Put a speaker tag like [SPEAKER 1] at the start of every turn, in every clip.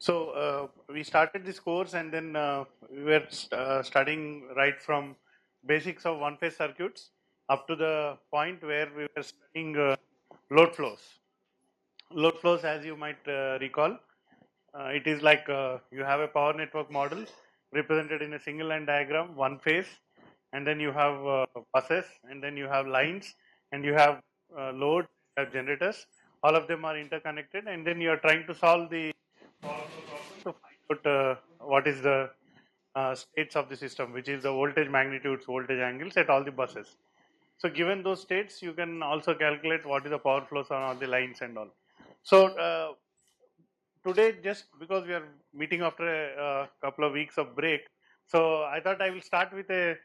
[SPEAKER 1] We started this course and then we were studying right from basics of one-phase circuits up to the point where we were studying load flows. Load flows, as you might recall, it is like you have a power network model represented in a single line diagram, one phase, and then you have buses, and then you have lines, and you have load, you have generators. All of them are interconnected, and then you are trying to solve the power flow problem to find out what is the states of the system, which is the voltage magnitudes, voltage angles at all the buses. So given those states, you can also calculate what is the power flows on all the lines and all. So today, just because we are meeting after a couple of weeks of break, so I thought I will start with a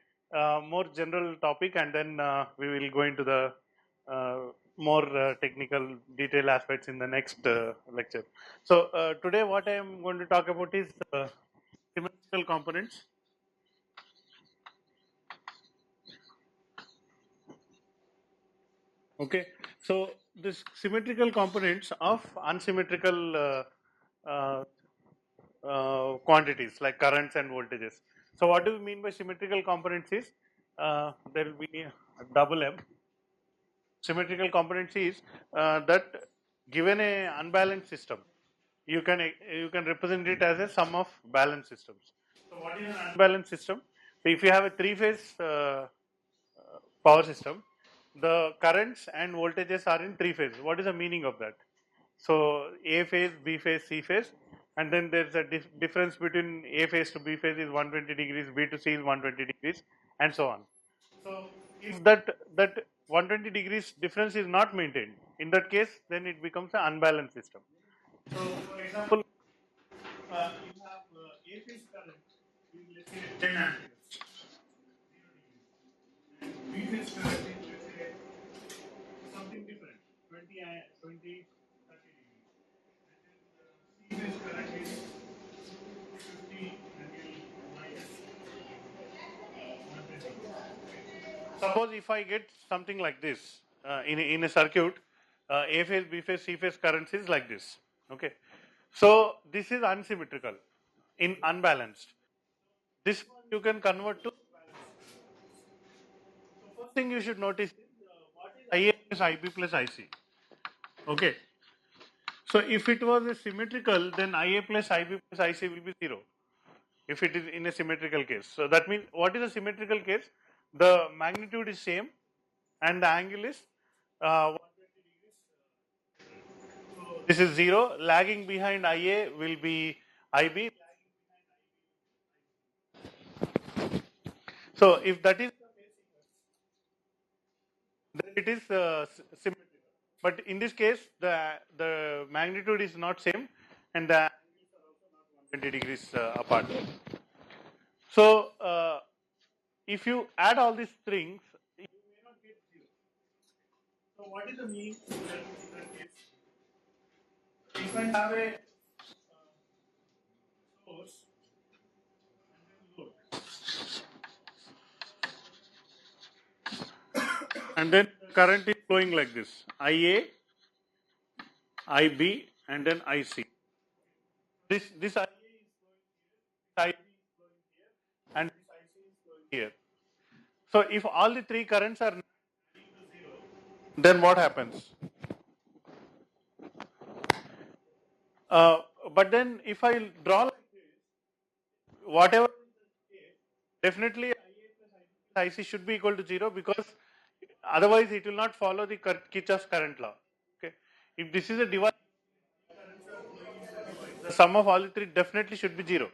[SPEAKER 1] more general topic, and then we will go into the more technical detail aspects in the next lecture. So today what I am going to talk about is symmetrical components. Okay, so this symmetrical components of unsymmetrical uh, quantities like currents and voltages. So what do we mean by symmetrical components is there will be a double M. Symmetrical components is that given a unbalanced system, you can represent it as a sum of balanced systems. So what is an unbalanced system? So if you have a three-phase power system, the currents and voltages are in three phases. What is the meaning of that? So A phase, B phase, C phase, and then there's a difference between A phase to B phase is 120 degrees, B to C is 120 degrees, and so on. So if that 120 degrees difference is not maintained, in that case, then it becomes an unbalanced system. So for example, you have A phase current is let's say 10 amperes, B phase current is let's say something different, 20, 30 degrees. C phase current is 50 until minus 120. Suppose if I get something like this in a circuit, A phase, B phase, C phase currents is like this. Okay, so this is unsymmetrical, in unbalanced. This one you can convert to. So first thing you should notice is what is IA plus IB plus IC. Okay, so if it was a symmetrical, then IA plus IB plus IC will be 0. If it is in a symmetrical case, so that means what is a symmetrical case? The magnitude is same and the angle is 120 degrees. So this is 0. Lagging behind IA will be IB. So if that is then it is symmetrical. But in this case, the magnitude is not same, and the angles are also not 120 degrees apart. So if you add all these things, you may not get 0. So what is the mean in that case? If I have a source and then the current is flowing like this: IA, IB, and then IC. This IA is flowing here, this IB is flowing here, and this IC is flowing here. So if all the three currents are equal to 0, then what happens? Uh, but then if I draw like this, whatever definitely IA plus IC should be equal to 0, because otherwise it will not follow the Kirchhoff's current law. Okay, if this is a device, the sum of all the three definitely should be 0.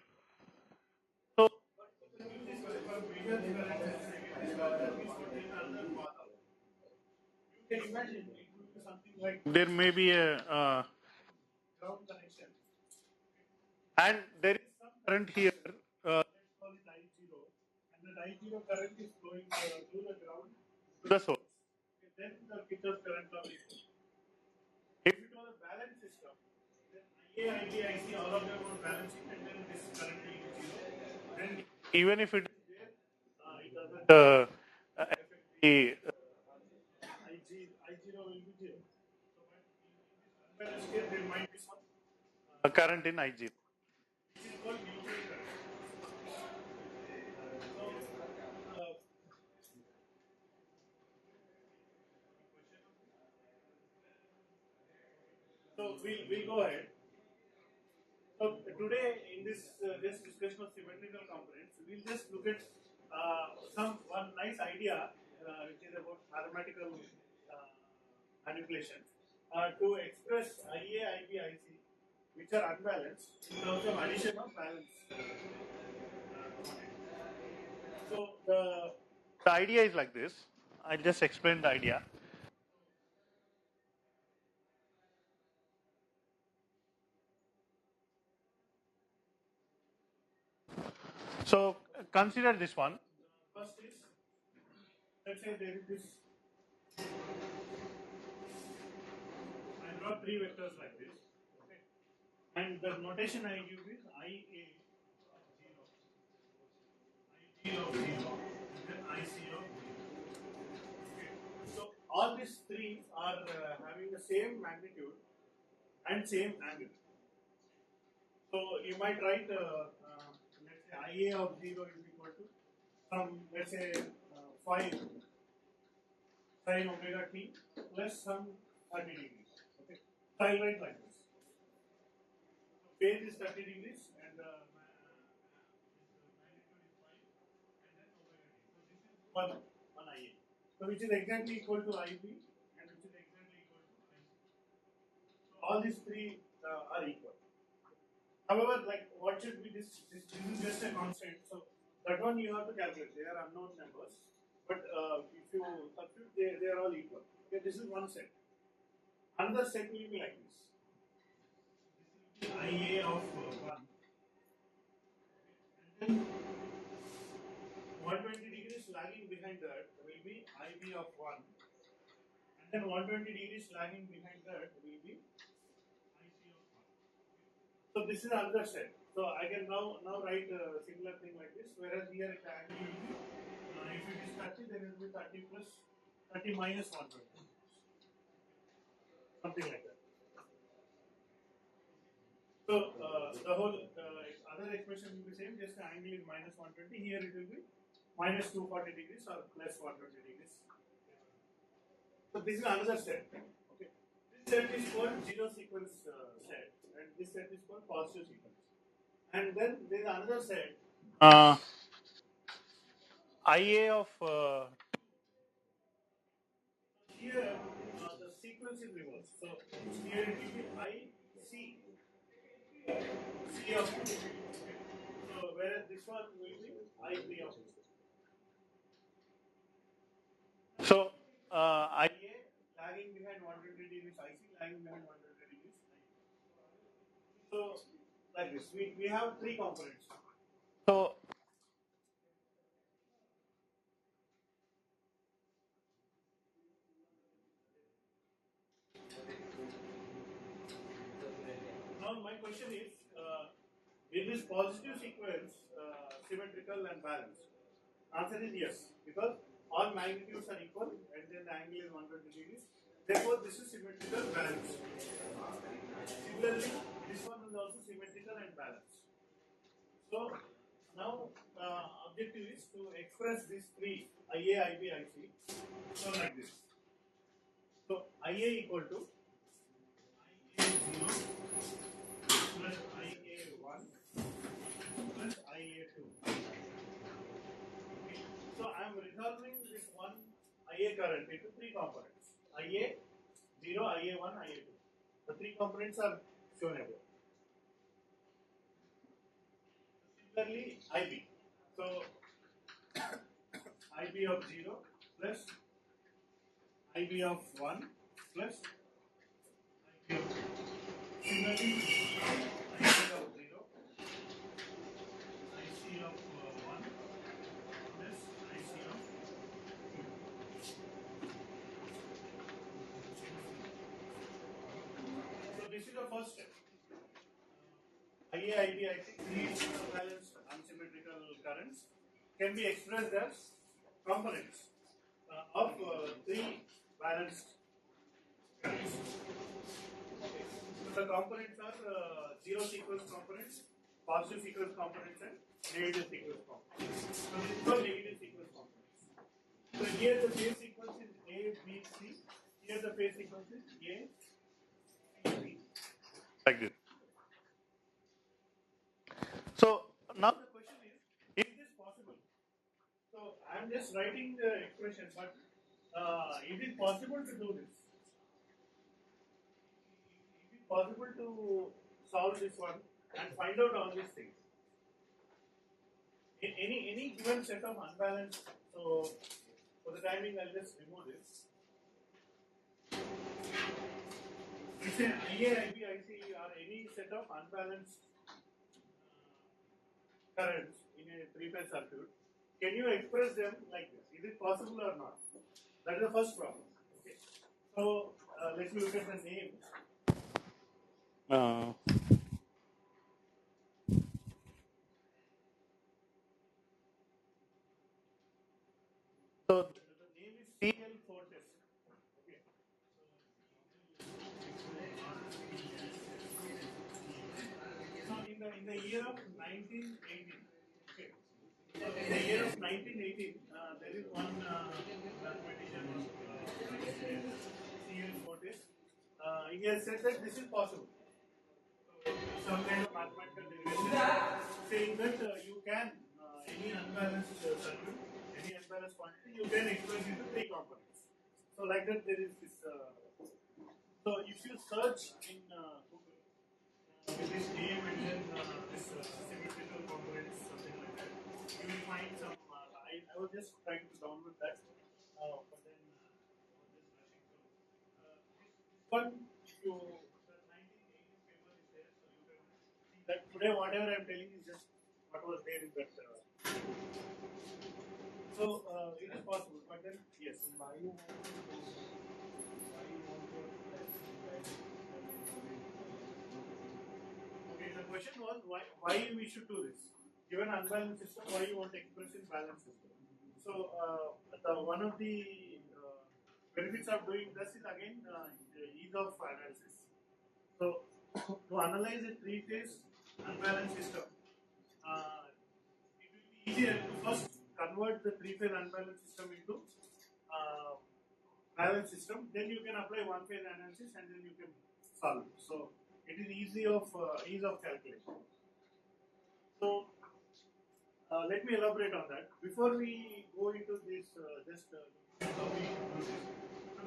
[SPEAKER 1] So you can imagine it would be something like there may be a ground connection, and there is some current here. Let's call it I0, and that I0 current is flowing through the ground to the source. Okay, then the Kirchhoff's current law is. If it was a balanced system, then IA, IB, IC, all of them were balancing, and then this current will be 0. Then even if it is there, it doesn't affect the I0 will be 0. So, but in this unbalanced case, there might be some current in I0. So we'll go ahead. So today in this this discussion of symmetrical components, we'll just look at one nice idea which is about mathematical manipulation to express IA, IB, IC, which are unbalanced in terms of addition of balance. So the idea is like this. I'll just explain the idea. So consider this one. First is, let's say there is this. I draw three vectors like this. Okay. And the notation I give is IA of 0, IG of 0, and then IC of 0. Okay. So all these three are having the same magnitude and same angle. So you might write, let's say IA of 0 is equal to some, let's say 5 sin omega t plus some 30 degrees. Okay. So I'll write like this. So phase is 30 degrees and magnitude is 5 and then omega t. So this is one IA. So which is exactly equal to IB and which is exactly equal to IC. So all these three are equal. However, like what should be this is just a constant. So that one you have to calculate. They are unknown numbers. But if you substitute, they are all equal. Okay, this is one set. Another set will be like this. This will be IA of 1. And then 120 degrees lagging behind that will be IB of 1. And then 120 degrees lagging behind that will be IC of 1. So this is another set. So I can now write a similar thing like this, whereas here the angle will be, if it is 30, then it will be 30 plus 30 minus 120. Something like that. So the whole other expression will be same, just the angle is minus 120. Here it will be minus 240 degrees or plus 120 degrees. So this is another set. Okay. This set is called zero sequence set, and this set is called positive sequence. And then there is another set. IA of here the sequence is reversed. So here it will be IC C of 2. So whereas this one will be IB of 2. So IA lagging behind 120 degrees, IC lagging behind 120 degrees. So like this, we have three components. So now my question is, is this positive sequence symmetrical and balanced? Answer is yes, because all magnitudes are equal and then the angle is 120 degrees. Therefore, this is symmetrical balanced. Similarly, this one is also symmetrical and balanced. So now objective is to express these three IA, IB, IC. So like this. So IA equal to IA0 plus IA1 plus IA2. Okay. So I am resolving this one IA current into three components. IA0, IA1, IA2. The three components are shown above. Similarly, IB. So IB of 0 plus IB of 1 plus IB of 2. Similarly, IC of 0, IC of 1 plus IC of 2. So this is the first step. IA, IB, IC, three balanced unsymmetrical currents can be expressed as components of three balanced currents. Okay. So the components are zero sequence components, positive sequence components, and negative sequence components. So these are negative sequence components. So here the phase sequence is A, B, C. Here the phase sequence is A, C, B. like this. So now the question is this possible? So I'm just writing the expression, but is it possible to do this? Is it possible to solve this one and find out all these things? In any given set of unbalanced, so for the timing I'll just remove this. It's an IA, IB, IC or any set of unbalanced currents in a three-phase circuit. Can you express them like this? Is it possible or not? That is the first problem. Okay. So let me look at the name. So the name is CL4 test. Okay. So in the year of 1918, okay. So in the year of 1918, there is one mathematician CL4 test. He has said that this is possible. Some kind of mathematical derivation saying that you can any unbalanced circuit, any unbalanced quantity, you can express into three components. So like that, there is this. So if you search in Google with this name and then this symmetrical components, something like that, you will find some. I was just trying to download that, but then I was just rushing. So this one, if you the 1980 paper is there, so you can see that today whatever I am telling is just what was there in that. So it is possible, but then yes. Okay, the question was why we should do this? Given unbalanced system, why you want to express in balanced system? So one of the benefits of doing this is again the ease of analysis. So to analyze a three-phase unbalanced system, it will be easier to first convert the three-phase unbalanced system into balanced system. Then you can apply one-phase analysis and then you can solve it. So it is ease of calculation. So let me elaborate on that. Before we go into this,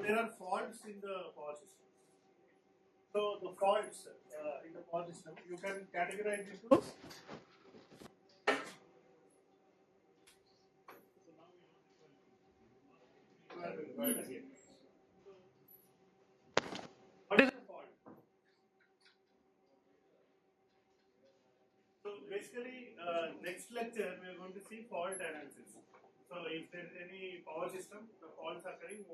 [SPEAKER 1] there are faults in the power system. So the faults in the power system you can categorize into. What is a fault? So basically, next lecture we are going to see fault analysis. So if there is any power system, the faults occurring,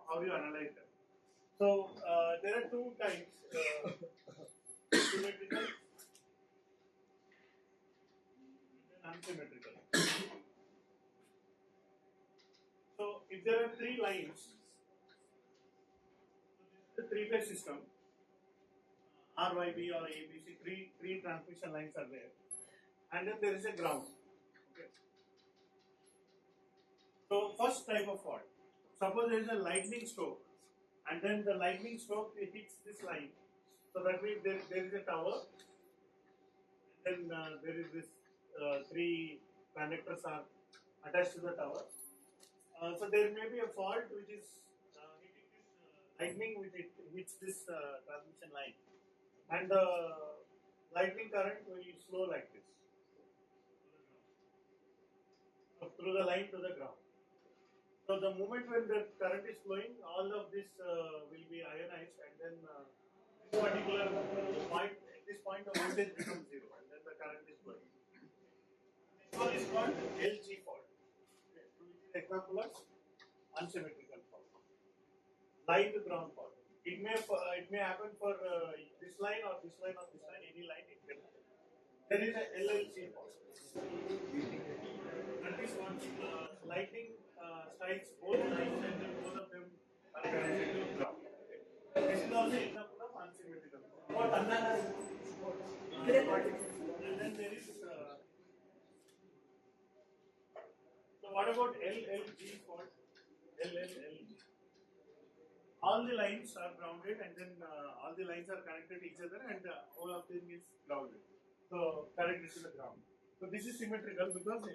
[SPEAKER 1] how you analyze them. So there are two types: symmetrical and unsymmetrical. So if there are three lines, so this is a three-phase system. R, Y, B or A, B, C, three transmission lines are there, and then there is a ground. Okay. So first type of fault. Suppose there is a lightning stroke, and then the lightning stroke hits this line. So that means there is a tower, and then there is this three conductors are attached to the tower. So there may be a fault which is hitting this lightning which it hits this transmission line, and the lightning current will flow like this through the line to the ground. So the moment when the current is flowing, all of this will be ionized, and then this particular point, at this point, the voltage becomes zero, and then the current is flowing. This one is called LG fault. Okay. So which is example of unsymmetrical fault. Line to ground fault. It may happen for this line or this line or this line, any line it can happen. There is a LLC fault. That is one lightning strikes both lines and then both of them are connected to ground. This is also example of unsymmetrical fault. And then there is so what about LLG fault? LLLG. all the lines are grounded, and then all the lines are connected to each other, and all of them is grounded. So connected to the ground. So this is symmetrical because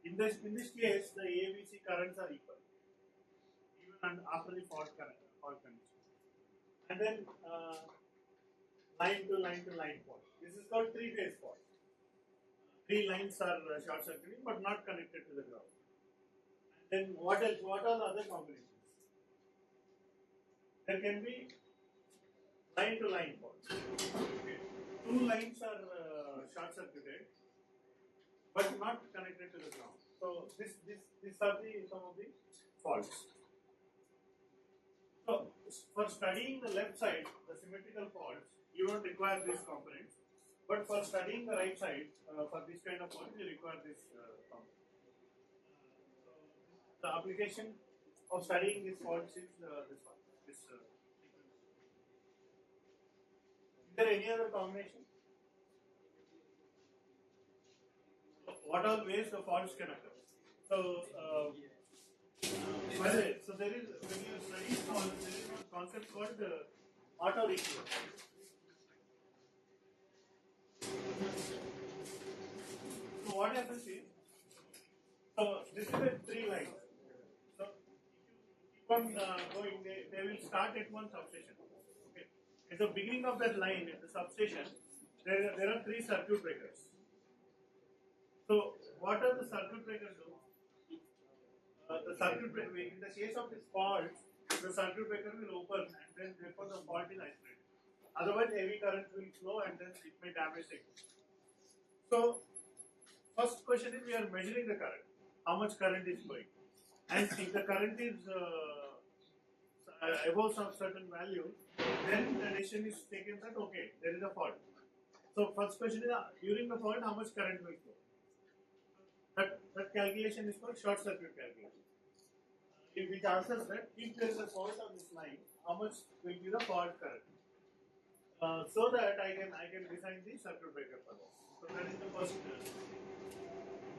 [SPEAKER 1] in this case the ABC currents are equal even after the fault condition. And then line to line fault. This is called three-phase fault. Three lines are short circuiting but not connected to the ground. And then what else? What are the other combinations? There can be line to line fault. Okay. Two lines are short circuited but not connected to the ground. So these are some of the faults. So for studying the left side, the symmetrical faults, you don't require these components. But for studying the right side, for this kind of fault, you require this component. So the application of studying these faults is this one. Is there any other combination? What all ways the faults can occur? So, by the way, so there is, when you study faults, there is one concept called auto reclose. So what happens is, so this is the three lines. So if you keep on going, they will start at one substation. Okay. At the beginning of that line, at the substation, there are three circuit breakers. So what are the circuit breakers do? The circuit breaker, in the case of this fault, the circuit breaker will open and then therefore the fault is isolated. Otherwise, heavy current will flow and then it may damage the equipment. So, first question is we are measuring the current. How much current is flowing? And if the current is above some certain value, then the decision is taken that okay, there is a fault. So, first question is during the fault, how much current will flow? That calculation is called short circuit calculation. Which answers that if there is a fault on this line, how much will be the fault current? So that I can design the circuit breaker for this. So that is the first.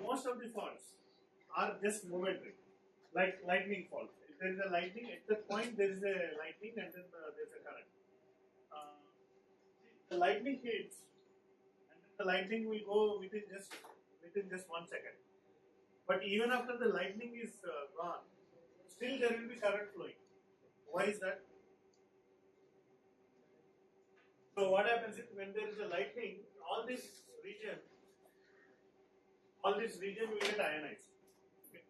[SPEAKER 1] Most of the faults are just momentary, like lightning fault. If there is a lightning, at that point there is a lightning and then there is a current. The lightning hits, and then the lightning will go within just 1 second. But even after the lightning is gone, still there will be current flowing. Why is that? So what happens is when there is a lightning, all this region will get ionized. Okay.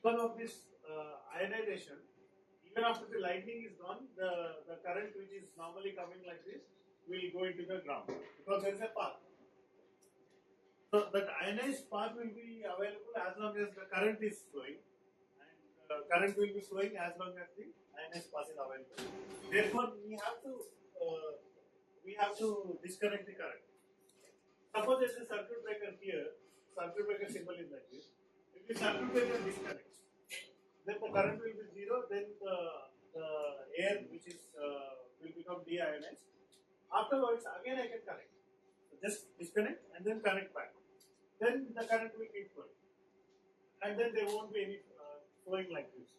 [SPEAKER 1] Because of this ionization, even after the lightning is gone, the current which is normally coming like this will go into the ground because there is a path. So that ionized path will be available as long as the current is flowing, and current will be flowing as long as the ionized path is available. Therefore, we have to disconnect the current. Suppose there is a circuit breaker here. Circuit breaker symbol is like this. If the circuit breaker disconnects, then the current will be zero. Then the air which is will become deionized. Afterwards, again I can connect. So just disconnect and then connect back. Then the current will keep flowing, and then there won't be any flowing like this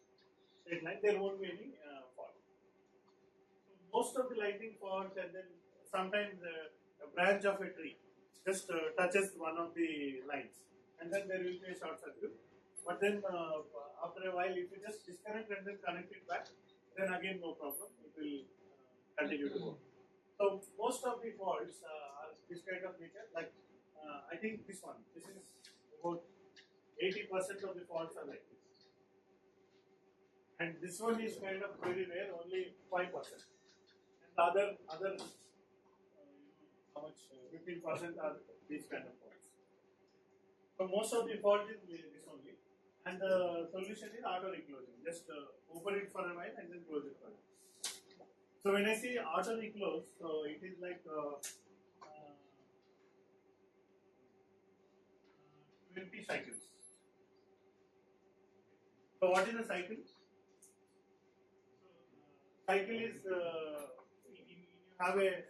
[SPEAKER 1] straight line. There won't be any fault. So most of the lightning faults, and then sometimes a branch of a tree just touches one of the lines, and then there will be a short circuit. But then after a while, if you just disconnect and then connect it back, then again no problem. It will continue to work. So most of the faults are this kind of nature. Like I think this one. This is about 80% of the faults are like this, and this one is kind of very rare. Only 5%, and the other how much 15% are these kind of faults. So most of the fault is this only, and the solution is auto reclosing. Just open it for a while and then close it for a while. So when I say auto reclose, so it is like 20 cycles. So what is a cycle? Cycle is you have a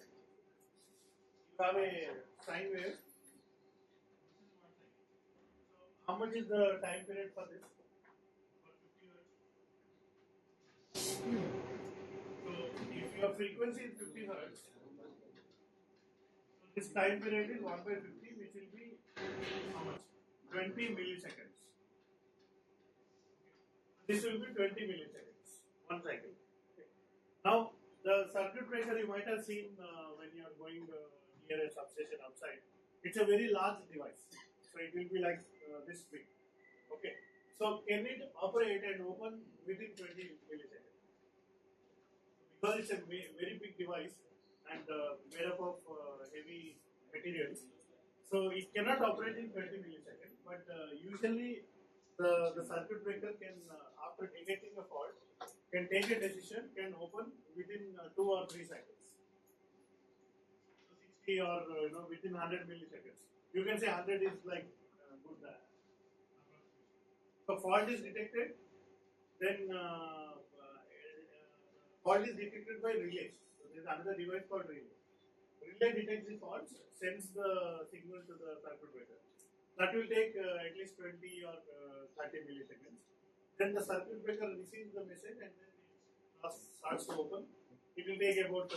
[SPEAKER 1] sine wave. So how much is the time period for this? For 50 Hz. your frequency is 50 hertz. So this time period is 1 by 50, which will be how much? 20 milliseconds. This will be 20 milliseconds, one cycle. Okay. Now, the circuit breaker you might have seen when you are going near a substation outside. It's a very large device, so it will be like this big. Okay. So can it operate and open within 20 milliseconds? Because it's a very big device and made up of heavy materials, so it cannot operate in 20 milliseconds. But usually the circuit breaker can, after detecting a fault, can take a decision, can open within 2 or 3 cycles. 60 or within 100 milliseconds. You can say 100 is like good. So fault is detected, then fault is detected by relay. So there is another device called relay. Relay detects the faults, sends the signal to the circuit breaker. That will take at least 20 or 30 milliseconds. Then the circuit breaker receives the message and then it starts to open. It will take about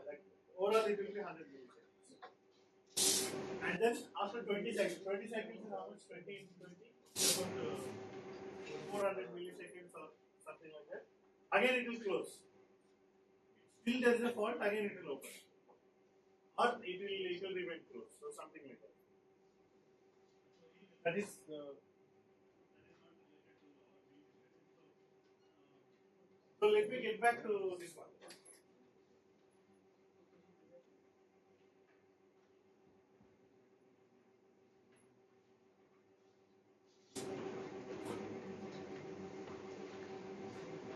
[SPEAKER 1] like overall it will be 100 milliseconds. And then after 20 seconds is how much? 20 into 20? About 400 milliseconds or something like that. Again it will close. Still there is a fault, again it will open. Or it will remain closed. So something like that. That is not related to so let me get back to this one.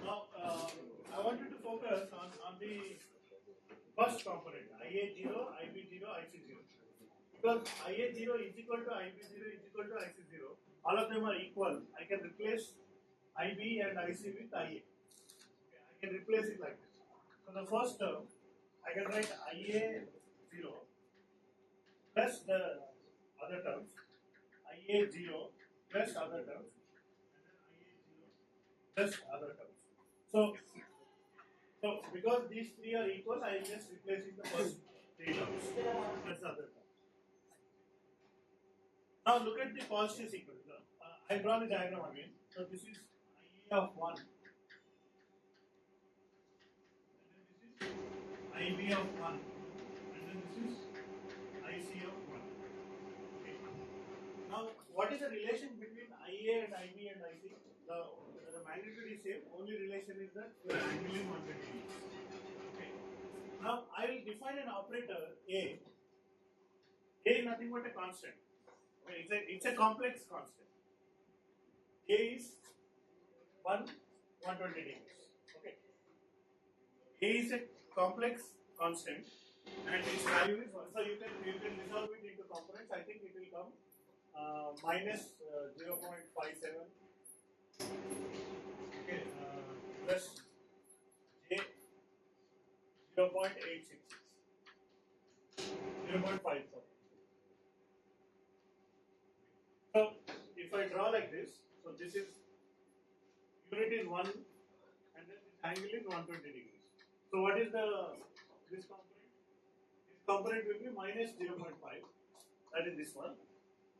[SPEAKER 1] Now I want you to focus on the first component, IA0, IB0, IC0. Because IA0 is equal to IB0 is equal to IC0. All of them are equal. I can replace IB and IC with IA. Okay, I can replace it like this. So the first term, I can write IA0 plus the other terms, IA0 plus other terms, and then IA0 plus other terms. So because these three are equal, I am just replacing the first three terms plus other terms. Now look at the positive sequence. I draw the diagram again. So this is IA of 1. And then this is IB of 1. And then this is IC of 1. Okay. Now what is the relation between IA and IB and IC? The magnitude is same. Only relation is that the angle is 120 degrees. Okay. Now I will define an operator A. A is nothing but a constant. It's a complex constant. A is 120 degrees. Okay. A is a complex constant and its value is 1. So you can resolve it into components. I think it will come minus 0.57 okay, plus J 0.866 0.5. So if I draw like this, so this is unit is 1 and then this angle is 120 degrees. So what is this component? This component will be minus 0.5, that is this one.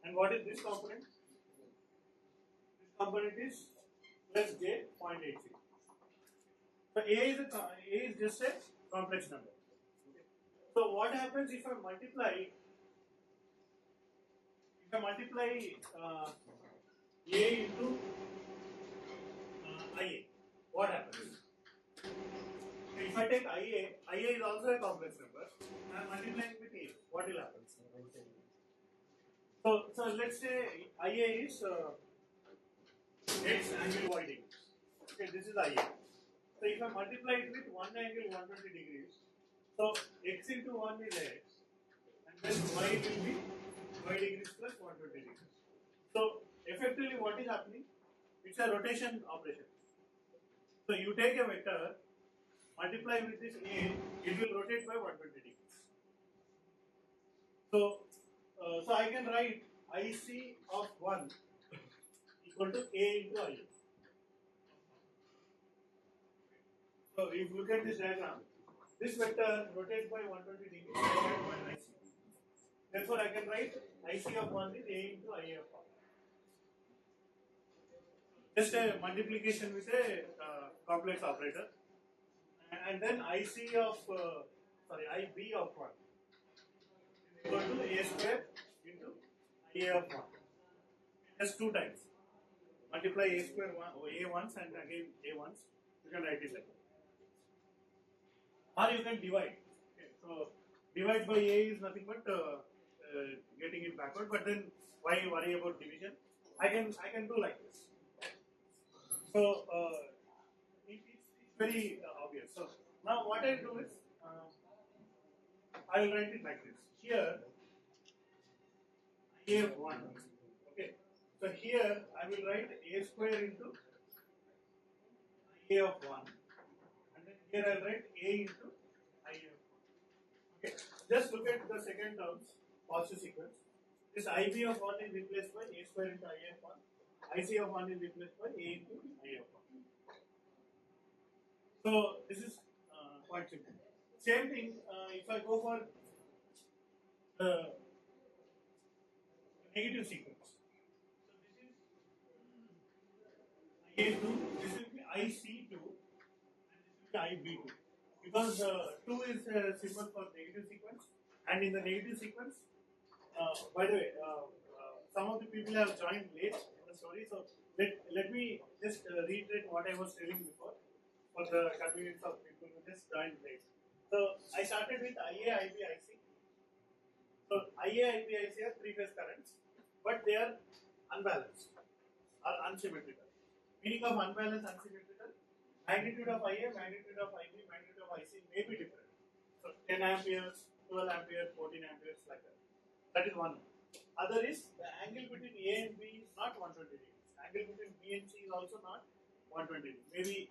[SPEAKER 1] And what is this component? This component is plus J 0.86. So A is just a complex number. Okay. So what happens if I multiply A into IA, what happens? If I take IA is also a complex number, I am multiplying with A, what will happen? So let's say IA is X angle Y degrees. Okay, this is IA. So if I multiply it with one angle 120 degrees, so X into 1 is X, and then Y will be Y degrees plus 120 degrees. So effectively what is happening? It's a rotation operation. So you take a vector, multiply with this A, it will rotate by 120 degrees. So I can write IC of 1 equal to A into IA. So if you look at this diagram, This vector rotates by 120 degrees divided by IC. Therefore, I can write IC of 1 is A into IA of 1. Just a multiplication with a complex operator. And then IC of, IB of 1 is equal to A square into IA of 1. Just 2 times. Multiply A square A once and again A once. You can write it like that. Or you can divide. Okay. So divide by A is nothing but getting it backward. But then why worry about division? I can do like this. So it's very obvious. So now what I do is I will write it like this. Here A of 1. Okay. So here I will write A square into A of 1. And then here I will write A into IA of 1. Okay. Just look at the second terms, positive sequence. This IB of 1 is replaced by A square into IA of 1. IC of 1 is replaced by A into IA of 1. So this is quite simple. Same thing if I go for the negative sequence. So this is IA2, this will be IC2, and this will be IB2. Because 2 is a symbol for negative sequence, and in the negative sequence, by the way, some of the people have joined late in the story, so let me just reiterate what I was telling before for the convenience of people who just joined late. So I started with IA, IB, IC. So IA, IB, IC are three-phase currents, but they are unbalanced or unsymmetrical. Meaning of unbalanced, unsymmetrical, magnitude of IA, magnitude of IB, magnitude of IC may be different. So 10 amperes, 12 amperes, 14 amperes, like that. That is one. Other is the angle between A and B is not 120 degrees. Angle between B and C is also not 120 degrees. Maybe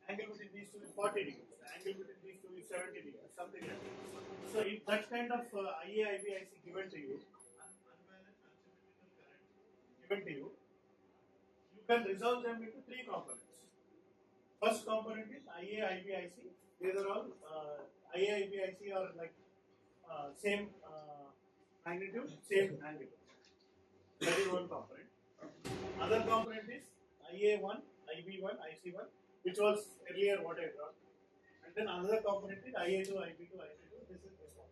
[SPEAKER 1] angle between these two is 40 degrees. Angle between these two is 70 degrees. Something like that. So if that kind of IA, IB, IC given to you, unbalanced, unsymmetrical current given to you, you can resolve them into three components. First component is IA, IB, IC. These are all IA, IB, IC are like same magnitude, same angle. That is one component. Other component is IA1, IB1, IC1, which was earlier what I drawn. And then another component is IA2, IB2, IC2. This is this one.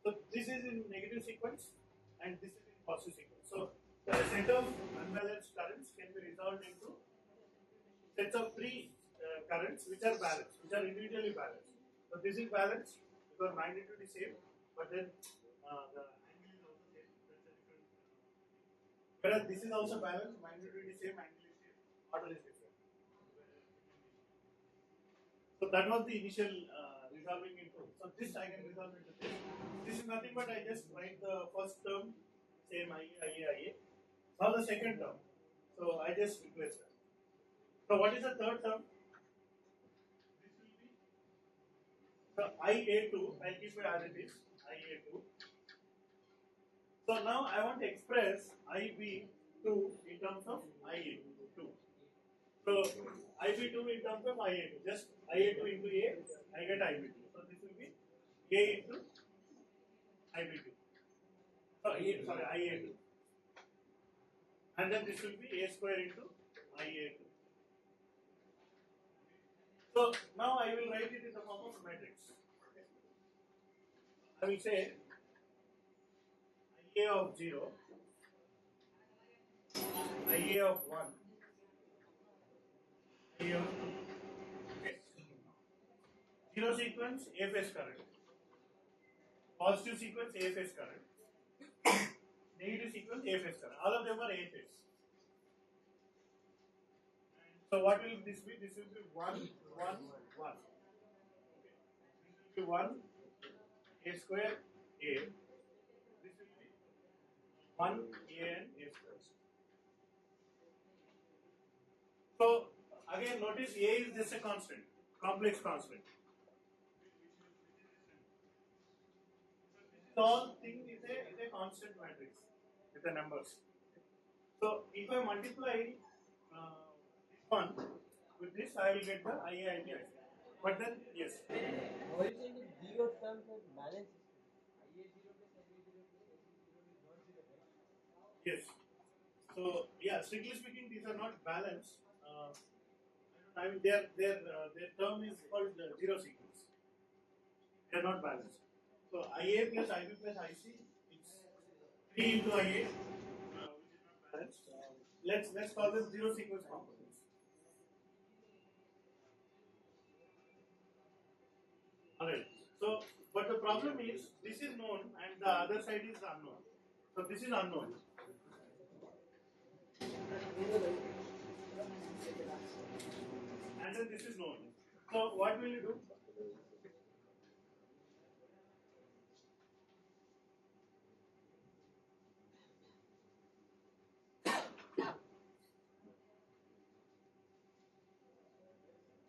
[SPEAKER 1] So this is in negative sequence, and this is in positive sequence. So the set of unbalanced currents can be resolved into sets of three currents which are balanced, which are individually balanced. So this is balanced because magnitude is same, but then the angle is also same. That's a different. Whereas this is also balanced, magnitude is same, angle is same, order is different. So that was the initial resolving into. So this I can resolve into this. This is nothing but I just write the first term, same IA. Now the second term. So I just replace that. So what is the third term? This will be the IA2. I'll keep it as it is. IA2. So now I want to express IB2 in terms of IA2. So IB2 in terms of IA2. Just IA2 into A, I get IB2. So this will be A into IB2. IA2. And then this will be A square into IA2. So now I will write it in the form of a matrix. I will say IA of 0, IA of 1, IA of 2. Okay. Zero sequence, A phase current. Positive sequence, A phase current. Negative sequence, A phase current. All of them are A phase. So what will this be? This will be 1, 1, 1. Okay. This will be 1, A square, A. This will be 1, A and A square. So again notice A is just a constant, complex constant. This all thing is a constant matrix with the numbers. So if I multiply this one with this, I will get the IA, IB, IC. But then, yes.
[SPEAKER 2] How is it in zero terms and balance? IA0 plus IA0 plus AC0 is not zero, right?
[SPEAKER 1] Yes. So yeah, strictly speaking, these are not balanced. I mean, their term is called zero sequence. They are not balanced. So IA plus IB plus IC, it's 3 into IA, which is not balanced. Let's call them zero sequence components. Alright. So, but the problem is this is known and the other side is unknown. So this is unknown. And then this is known. So what will you do?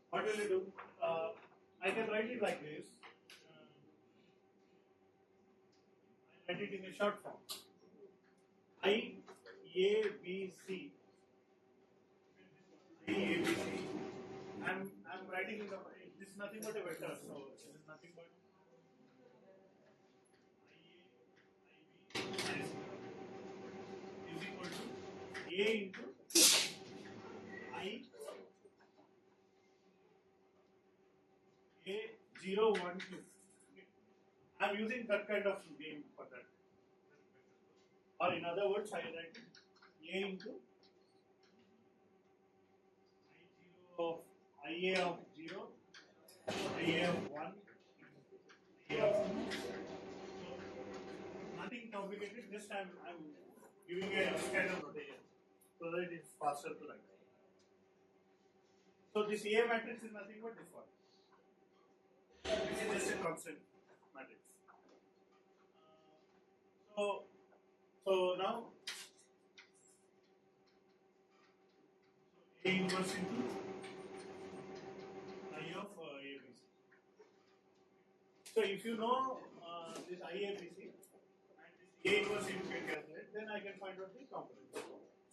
[SPEAKER 1] What will you do? I can write it like this. I write it in a short form. I A B C. I A B C. I'm writing in the. This is nothing but a vector. So this is nothing but I A I B I C is equal to A into I A012. I'm using that kind of name for that. Or in other words, I write A into IA of 0, IA of 1, IA of 2. Nothing complicated, just I'm giving a kind of notation so that it is faster to write. So this A matrix is nothing but this one. This is just a constant matrix. So now A inverse into I of ABC. So if you know this IABC and this A inverse you can calculate, then I can find out the components.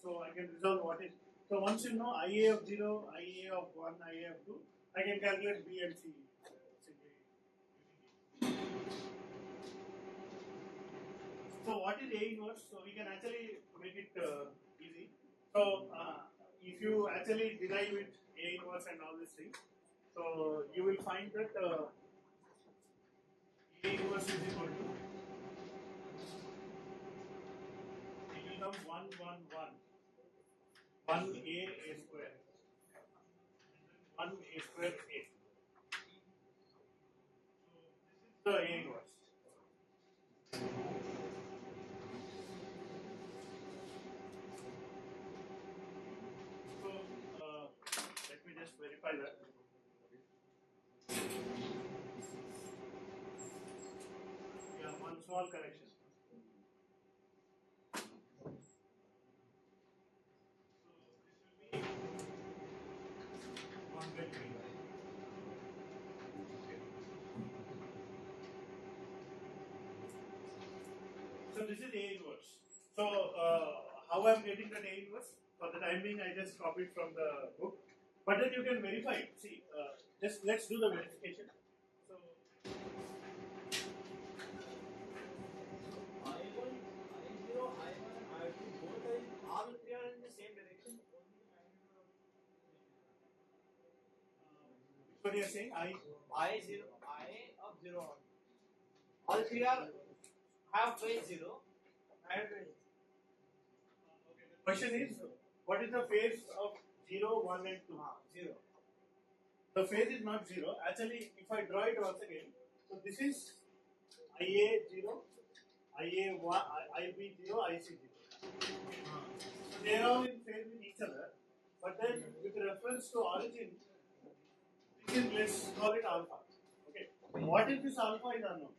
[SPEAKER 1] So I can resolve what is. So once you know IA of 0, IA of 1, IA of 2, I can calculate B and C simply. So what is A inverse? So we can actually make it easy. So if you actually derive it A inverse and all these things, so you will find that A inverse is equal to, it will come 1, 1, 1. 1A square. 1A square A. So this is the A inverse. So let me just verify that. Yeah, one small correction. So this will be 1 by 3. So this is A inverse. So how I'm getting that A inverse? For the time being, I just copied from the book. But then you can verify it. See, just let's do the verification. So
[SPEAKER 2] I1, I0, I1 and I2 both are all three are in the same direction.
[SPEAKER 1] what you are saying?
[SPEAKER 2] I0, I of 0 on. All three are have phase 0 and phase.
[SPEAKER 1] The question is, what is the phase of 0, 1 and 2?
[SPEAKER 2] 0.
[SPEAKER 1] The phase is not 0. Actually, if I draw it once again, so this is IA0, IA1, IB0, IC0. So they are all in phase with each other. But then with reference to origin, this is, let's call it alpha. Okay. What if this alpha is unknown?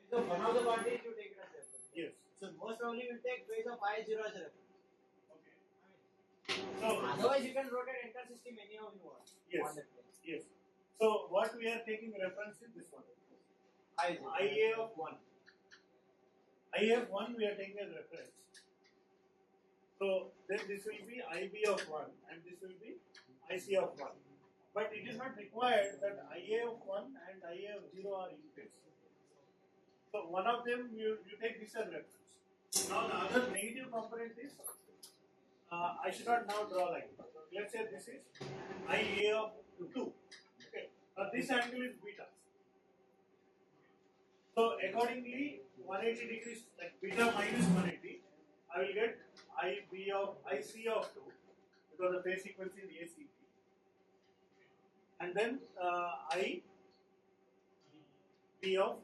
[SPEAKER 2] So one of the parties you take it as reference.
[SPEAKER 1] Yes.
[SPEAKER 2] So most probably will take phase of I0 as a reference.
[SPEAKER 1] Okay. So
[SPEAKER 2] Otherwise you can rotate entire system anyhow you want.
[SPEAKER 1] yes. Yes. So what we are taking reference is this one. IA of 1. IA of 1 we are taking as reference. So then this will be IB of 1 and this will be IC of 1. But it is not required that IA of 1 and IA of 0 are in phase. So one of them you take this as reference. Now the other negative component is, I should not now draw line. Let's say this is IA of 2. Okay. Now this angle is beta. So accordingly, 180 degrees, like beta minus 180, I will get IB of IC of 2 because the phase sequence is ACP. And then I B of 2.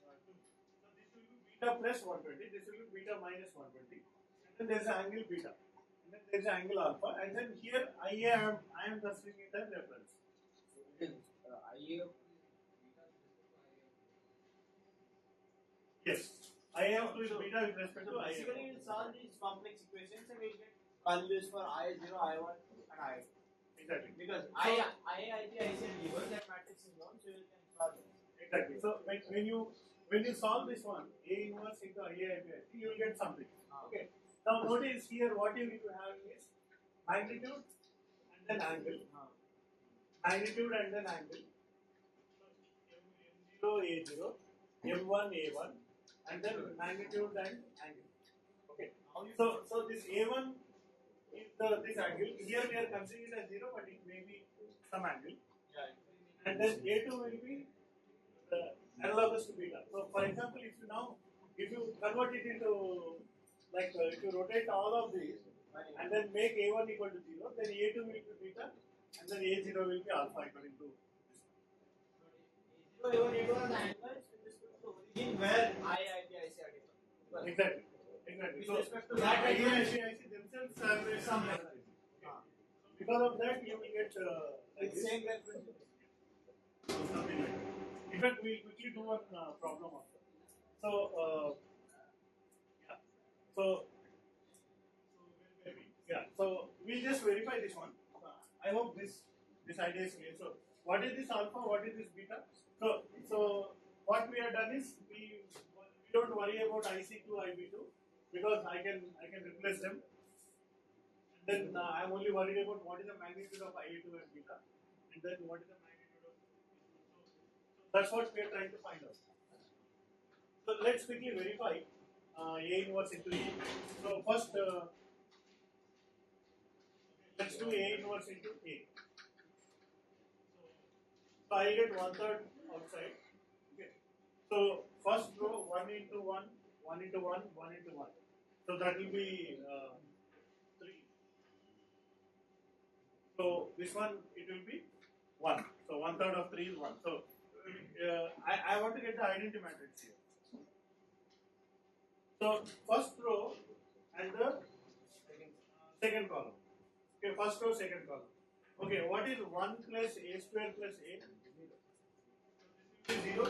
[SPEAKER 1] So this will be beta plus 120, this will be beta minus 120. And then there is an angle beta. And then there is an angle alpha. And then here IA I am considering it as reference.
[SPEAKER 2] So it is IA of
[SPEAKER 1] Yes. IA of 2 is beta with respect to IA.
[SPEAKER 2] basically we'll solve these complex equations and we'll get values for I0, I1 and I2.
[SPEAKER 1] Exactly.
[SPEAKER 2] Because I, IC are given, that matrix is known, so you can solve it.
[SPEAKER 1] Exactly. So when you solve this one, A inverse into IA, you will get something. Okay. Now notice here what you need to have is magnitude and then angle. Magnitude and then angle. So M0 A0, M1 A1, and then magnitude and angle. Okay. So this A1 is this angle. Here we are considering it as 0, but it may be some angle. And then A2 will be analogous to beta. So for example, if you convert it into like if you rotate all of these and then make A1 equal to 0, then A2 will be beta and then A0 will be alpha according to this.
[SPEAKER 2] So A1, A2 are the angles with respect to origin where IC are different.
[SPEAKER 1] Exactly.
[SPEAKER 2] With
[SPEAKER 1] So
[SPEAKER 2] respect to
[SPEAKER 1] that
[SPEAKER 2] that
[SPEAKER 1] IC themselves have some reference. Because of that, you will get like this.
[SPEAKER 2] same reference.
[SPEAKER 1] Something like that. In fact, we'll quickly do one problem of that. So, yeah. So we'll just verify this one. I hope this idea is clear. So, what is this alpha? What is this beta? So what we have done is we don't worry about IC2, IB2 because I can replace them. And then I'm only worried about what is the magnitude of IA2 and beta, and then what is the magnitude of. So that's what we are trying to find out. So let's quickly verify A inverse into A. So first, let's do A inverse into A. So I get 1/3 outside. Okay. So first row 1 into 1, 1 into 1, 1 into 1. So that will be 3. So this one it will be 1. So 1/3 of 3 is 1. So I want to get the identity matrix here. So first row and the second column. Okay, first row, second column. Okay, what is 1 plus A square plus A? So this will be 0.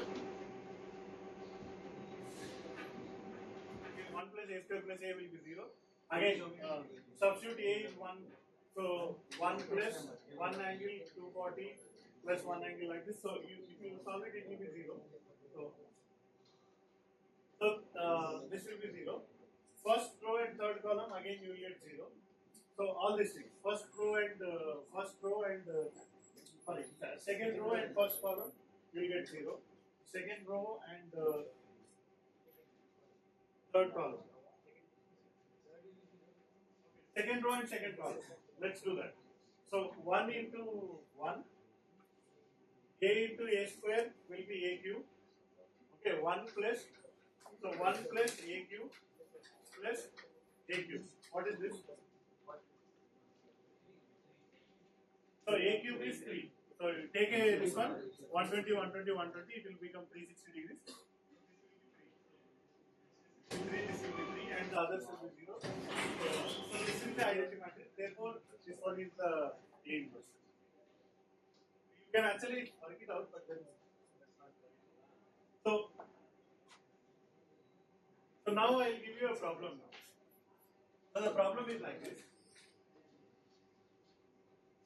[SPEAKER 1] Okay, 1 plus A square plus A will be 0. Again, substitute A is 1. So 1 plus 1 angle 240 plus 1 angle like this. So if you solve it, it will be 0. So this will be 0. First row and third column again you will get 0. So all these things. First row and second row and first column you will get 0. Second row and third column. Second row and second column. Let's do that. So 1 into 1. A into A square will be A cube. Okay, 1 plus. So 1 plus A cube plus A cube. What is this? So A cube is 3. So take this one, 120, 120, 120, it will become 360 degrees. This will be 3 and the others will be 0. So this will be identity matrix. Therefore, this one is the A inverse. You can actually work it out, but then that's not right. So now I will give you a problem now. So the problem is like this.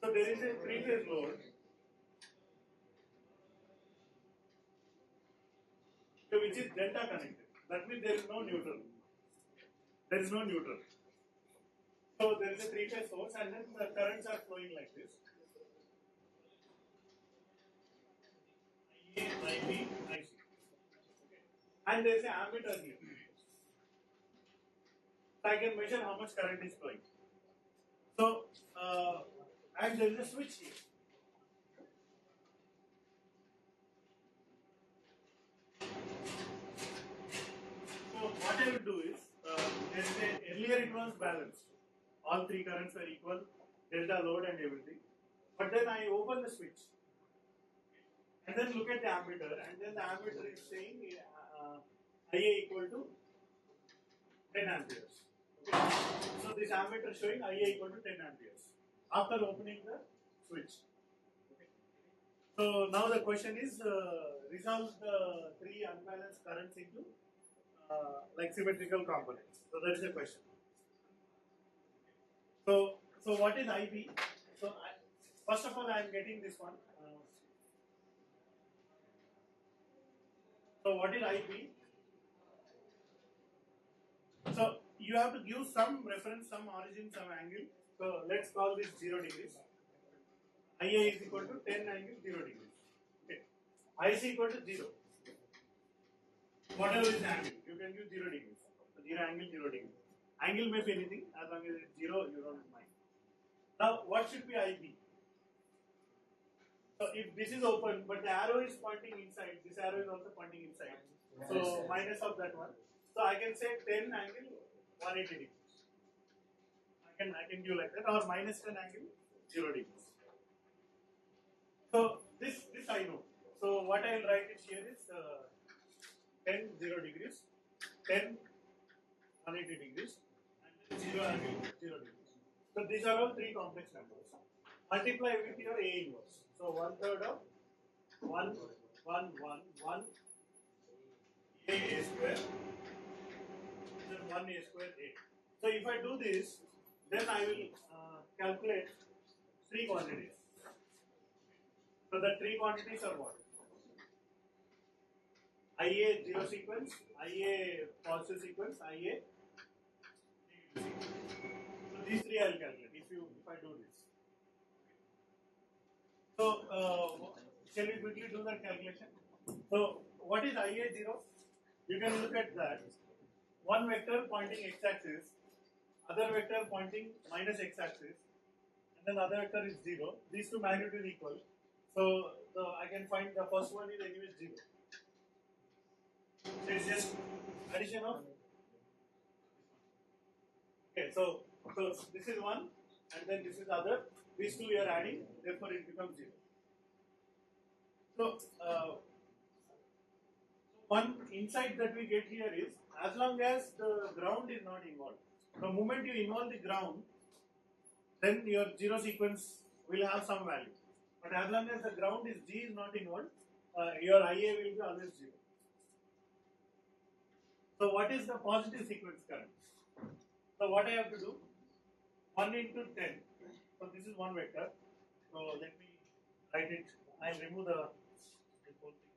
[SPEAKER 1] So there is a three-phase load. So which is delta connected. That means there is no neutral. There is no neutral. So there is a three-phase source, and then the currents are flowing like this. IA, IB, IC. And there is an ammeter here. So I can measure how much current is flowing. So, and there is a switch here. So what I will do is, earlier it was balanced. All three currents were equal, delta load and everything. But then I open the switch and then look at the ammeter, and then the ammeter is saying IA equal to 10 amperes. Okay. So this ammeter is showing IA equal to 10 amperes after opening the switch. Okay. So now the question is, resolve the three unbalanced currents into like symmetrical components. So that's the question. So what is IB? So first of all, I am getting this one. So what is IB? So you have to give some reference, some origin, some angle. So let's call this 0 degrees. IA is equal to 10 angle 0 degrees. Okay. IC equal to 0. Whatever is the angle, you can give 0 degrees. So 0 angle 0 degrees. Angle may be anything, as long as it's 0, you don't mind. Now what should be IB? So if this is open, but the arrow is pointing inside, this arrow is also pointing inside. So minus of that one. So I can say 10 angle 180 degrees. I can do like that, or minus 10 angle 0 degrees. So this I know. So what I will write it here is 10 0 degrees, 10 180 degrees, and 0 angle 0 degrees. So these are all three complex numbers. Multiply with your A inverse. So 1/3 of 1 1 1 1 A square, then 1 A square A. So if I do this, then I will calculate three quantities. So the three quantities are what? IA 0 sequence, IA positive sequence, IA negative sequence. So these three I will calculate if I do this. So shall we quickly do that calculation? So what is IA0? You can look at that. One vector pointing x-axis, other vector pointing minus x-axis, and then other vector is 0. These two magnitude equal. So I can find the first one is anyway 0. So it's just addition of. Okay, so this is one, and then this is other. These two we are adding, therefore it becomes 0. So one insight that we get here is, as long as the ground is not involved, the moment you involve the ground, then your 0 sequence will have some value. But as long as the ground is G is not involved, your IA will be always 0. So what is the positive sequence current? So what I have to do? 1 into 10. So this is one vector. So let me write it. I'll remove the whole thing.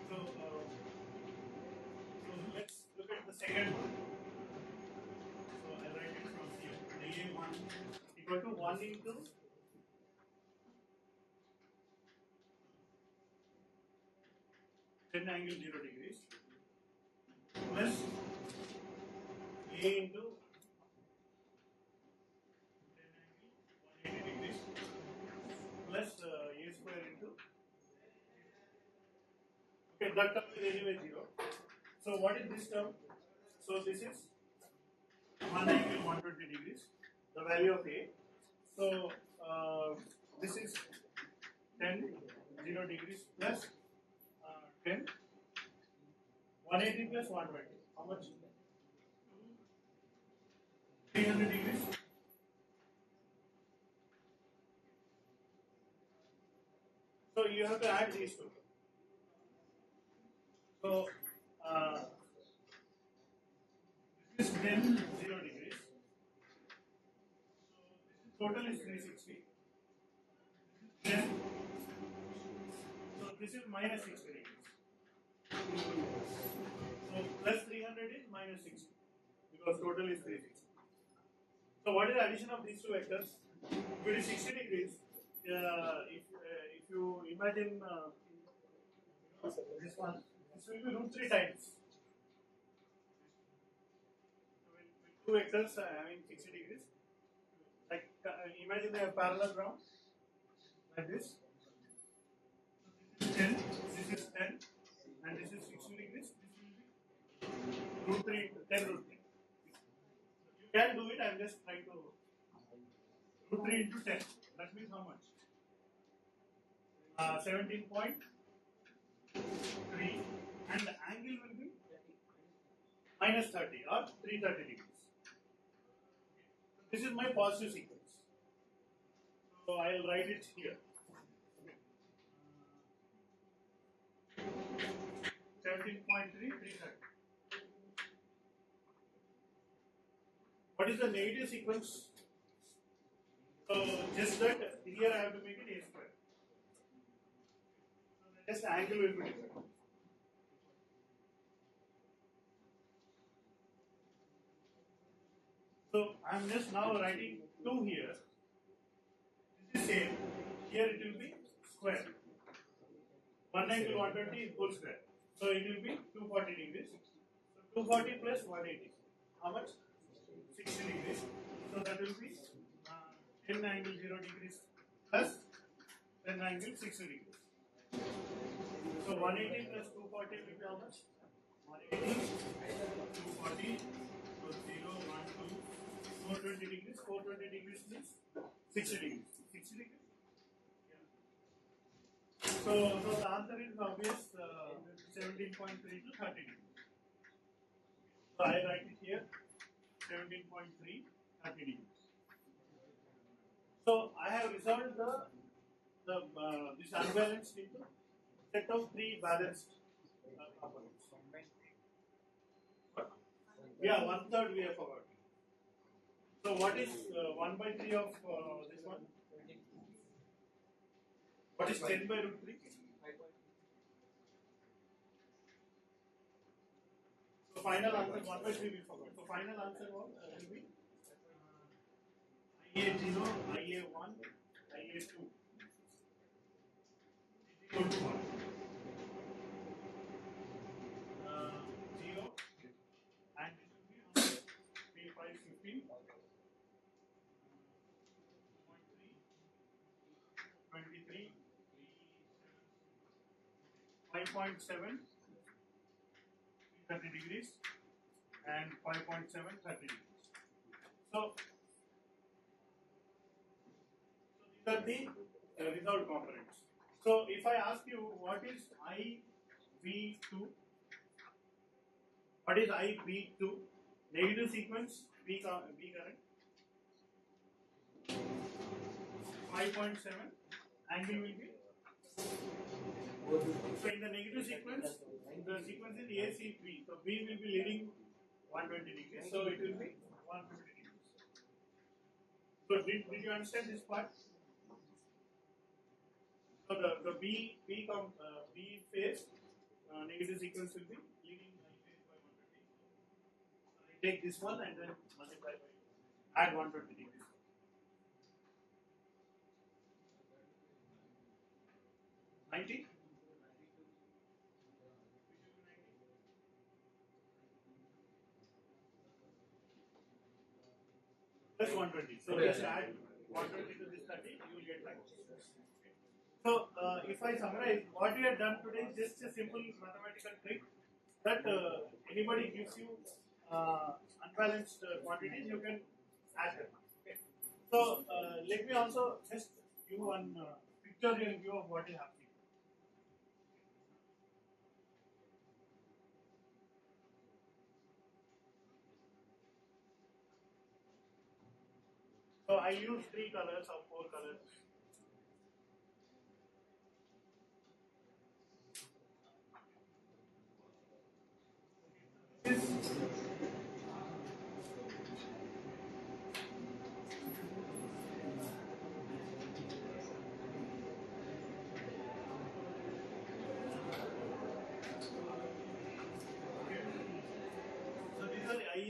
[SPEAKER 1] So let's look at the second one. So I'll write it from here. IA1 equal to 1 into 10 angle 0 degrees plus A into 10 angle 180 degrees plus A square into. Okay, that term is anyway 0. So what is this term? So this is 1 angle 120 degrees, the value of A. So this is 10 0 degrees plus 10 180 plus 120. How much? 300 degrees. So you have to add these two. So this is 10 0 total is 360. Then, so this is minus 60 degrees. So plus 300 is minus 60 because total is 360. So what is the addition of these two vectors? If it is 60 degrees, if you imagine this one, this will be root 3 times. So with two vectors having 60 degrees, like imagine they have parallel ground like this. So this is 10, and this is 60 degrees. This will be root 3, 10 root 3. You can do it, I am just trying to root 3 into 10. That means how much? 17.3, and the angle will be minus 30 or 330 degrees. This is my positive sequence. So I will write it here. 17.3, 330. What is the negative sequence? So just that here I have to make it a square. So just the angle will be different. So I am just now writing 2 here. This is same. Here it will be square. 190 120 is whole square. So it will be 240 degrees. So 240 plus 180. How much? 60 degrees. So that will be 10 angle 0 degrees plus 10 angle 60 degrees. So 180 plus 240 will be how much? 180, 240, so 0, 1, 2, 420 degrees. 420 degrees means 60 degrees. 60 degrees? Yeah. So the answer is obvious 17.3 to 30 degrees. So I write it here 17.3, 30 degrees. So I have resolved this unbalanced into set of 3 balanced components. Yeah, 1/3 we have forgotten. So what is 1 by 3 of this one? What is 10 by root 3? So final answer 1 by 3 we forgot. So final answer will be IA0, IA1, IA2 equal to 1. 0 and it will be 100. P5 15. 23, 5.7, 30 degrees, and 5.7, 30 degrees. So these are the resolved components. So if I ask you what is IV2, what is IV2? Negative sequence, B current, 5.7, angle will be. So in the negative sequence, the sequence is AC3. So B will be leading 120 degrees. So it will be 150 degrees. So did you understand this part? So the B phase negative sequence will be leading I phase by 120. So I take this one and then multiply by add 120 degrees. 90. Plus 120. So just add 120 to this 30, you will get 90. So if I summarize, what we have done today is just a simple mathematical trick that anybody gives you unbalanced quantities, you can add them. Okay. So let me also just give one pictorial view of what is happening. So I use 3 colors or 4 colors.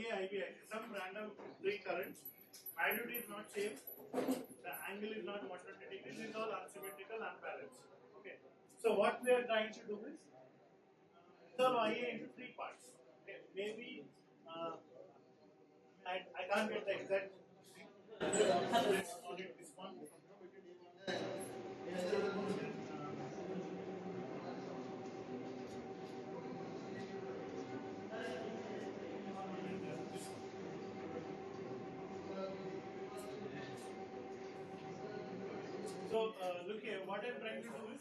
[SPEAKER 1] IA, IB, IC, some random three currents. Magnitude is not same. The angle is not 120 degrees. This is all unsymmetrical, unbalanced. Okay. So what we are trying to do is resolve IA into three parts. Okay. Maybe I can't get the exact. Let's call it this one. So look here, what I'm trying to do is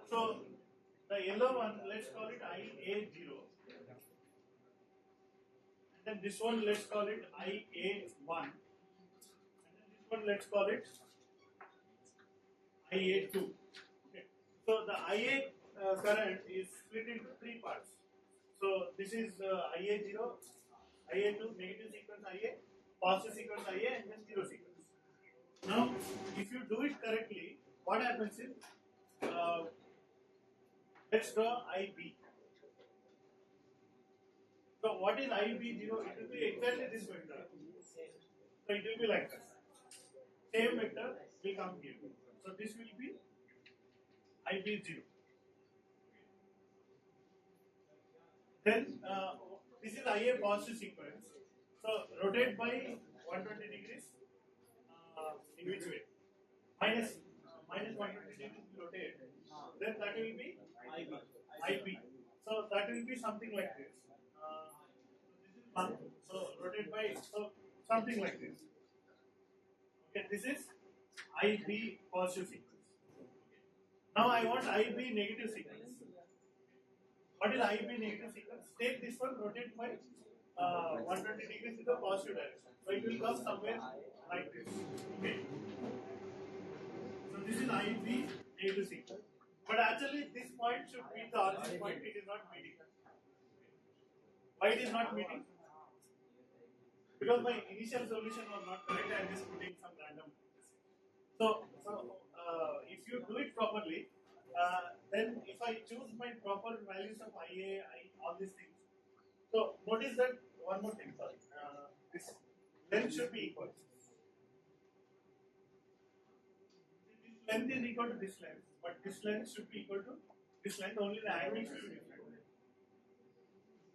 [SPEAKER 1] so the yellow one, let's call it IA0, and then this one let's call it IA1, and then this one let's call it IA2. Okay. So the IA current is split into three parts. So this is IA0, IA2, negative sequence IA, positive sequence IA, and then zero sequence. Now, if you do it correctly, what happens is, let's draw IB. So what is IB0? It will be exactly this vector. So it will be like this. Same vector will come here. So this will be IB0. Then this is IA positive sequence. So rotate by 120 degrees. In which way? Minus 120 degrees rotate. Then that will be IB. So that will be something like this. This is one. So rotate by something like this. Okay, this is IB positive sequence. Now I want IB negative sequence. What is IB negative sequence? Take this one, rotate by 120 degrees in the positive direction. So it will come somewhere like this. Okay. So this is IB negative sequence. But actually this point should be the origin point, it is not meeting. Why it is not meeting? Because my initial solution was not correct, I am just putting some random. So if you do it properly, then if I choose my proper values of IA, all these things. So notice that one more thing, sorry. This length should be equal. This length is equal to this length, but this length should be equal to this length, only the angle should be different.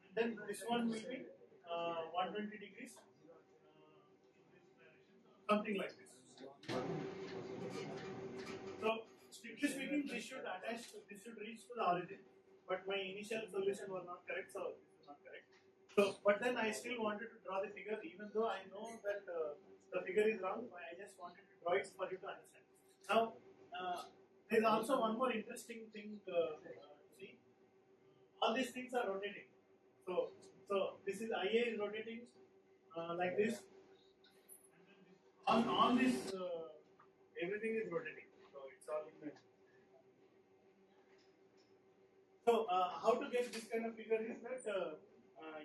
[SPEAKER 1] And then this one will be 120 degrees, something like this. So strictly speaking, this should reach to the origin, but my initial solution was not correct, so this is not correct. So, but then I still wanted to draw the figure, even though I know that the figure is wrong. I just wanted to draw it for you to understand. Now, there is also one more interesting thing to see. All these things are rotating. So this is IA is rotating like this. On this, everything is rotating. So it's all in there. So how to get this kind of figure is that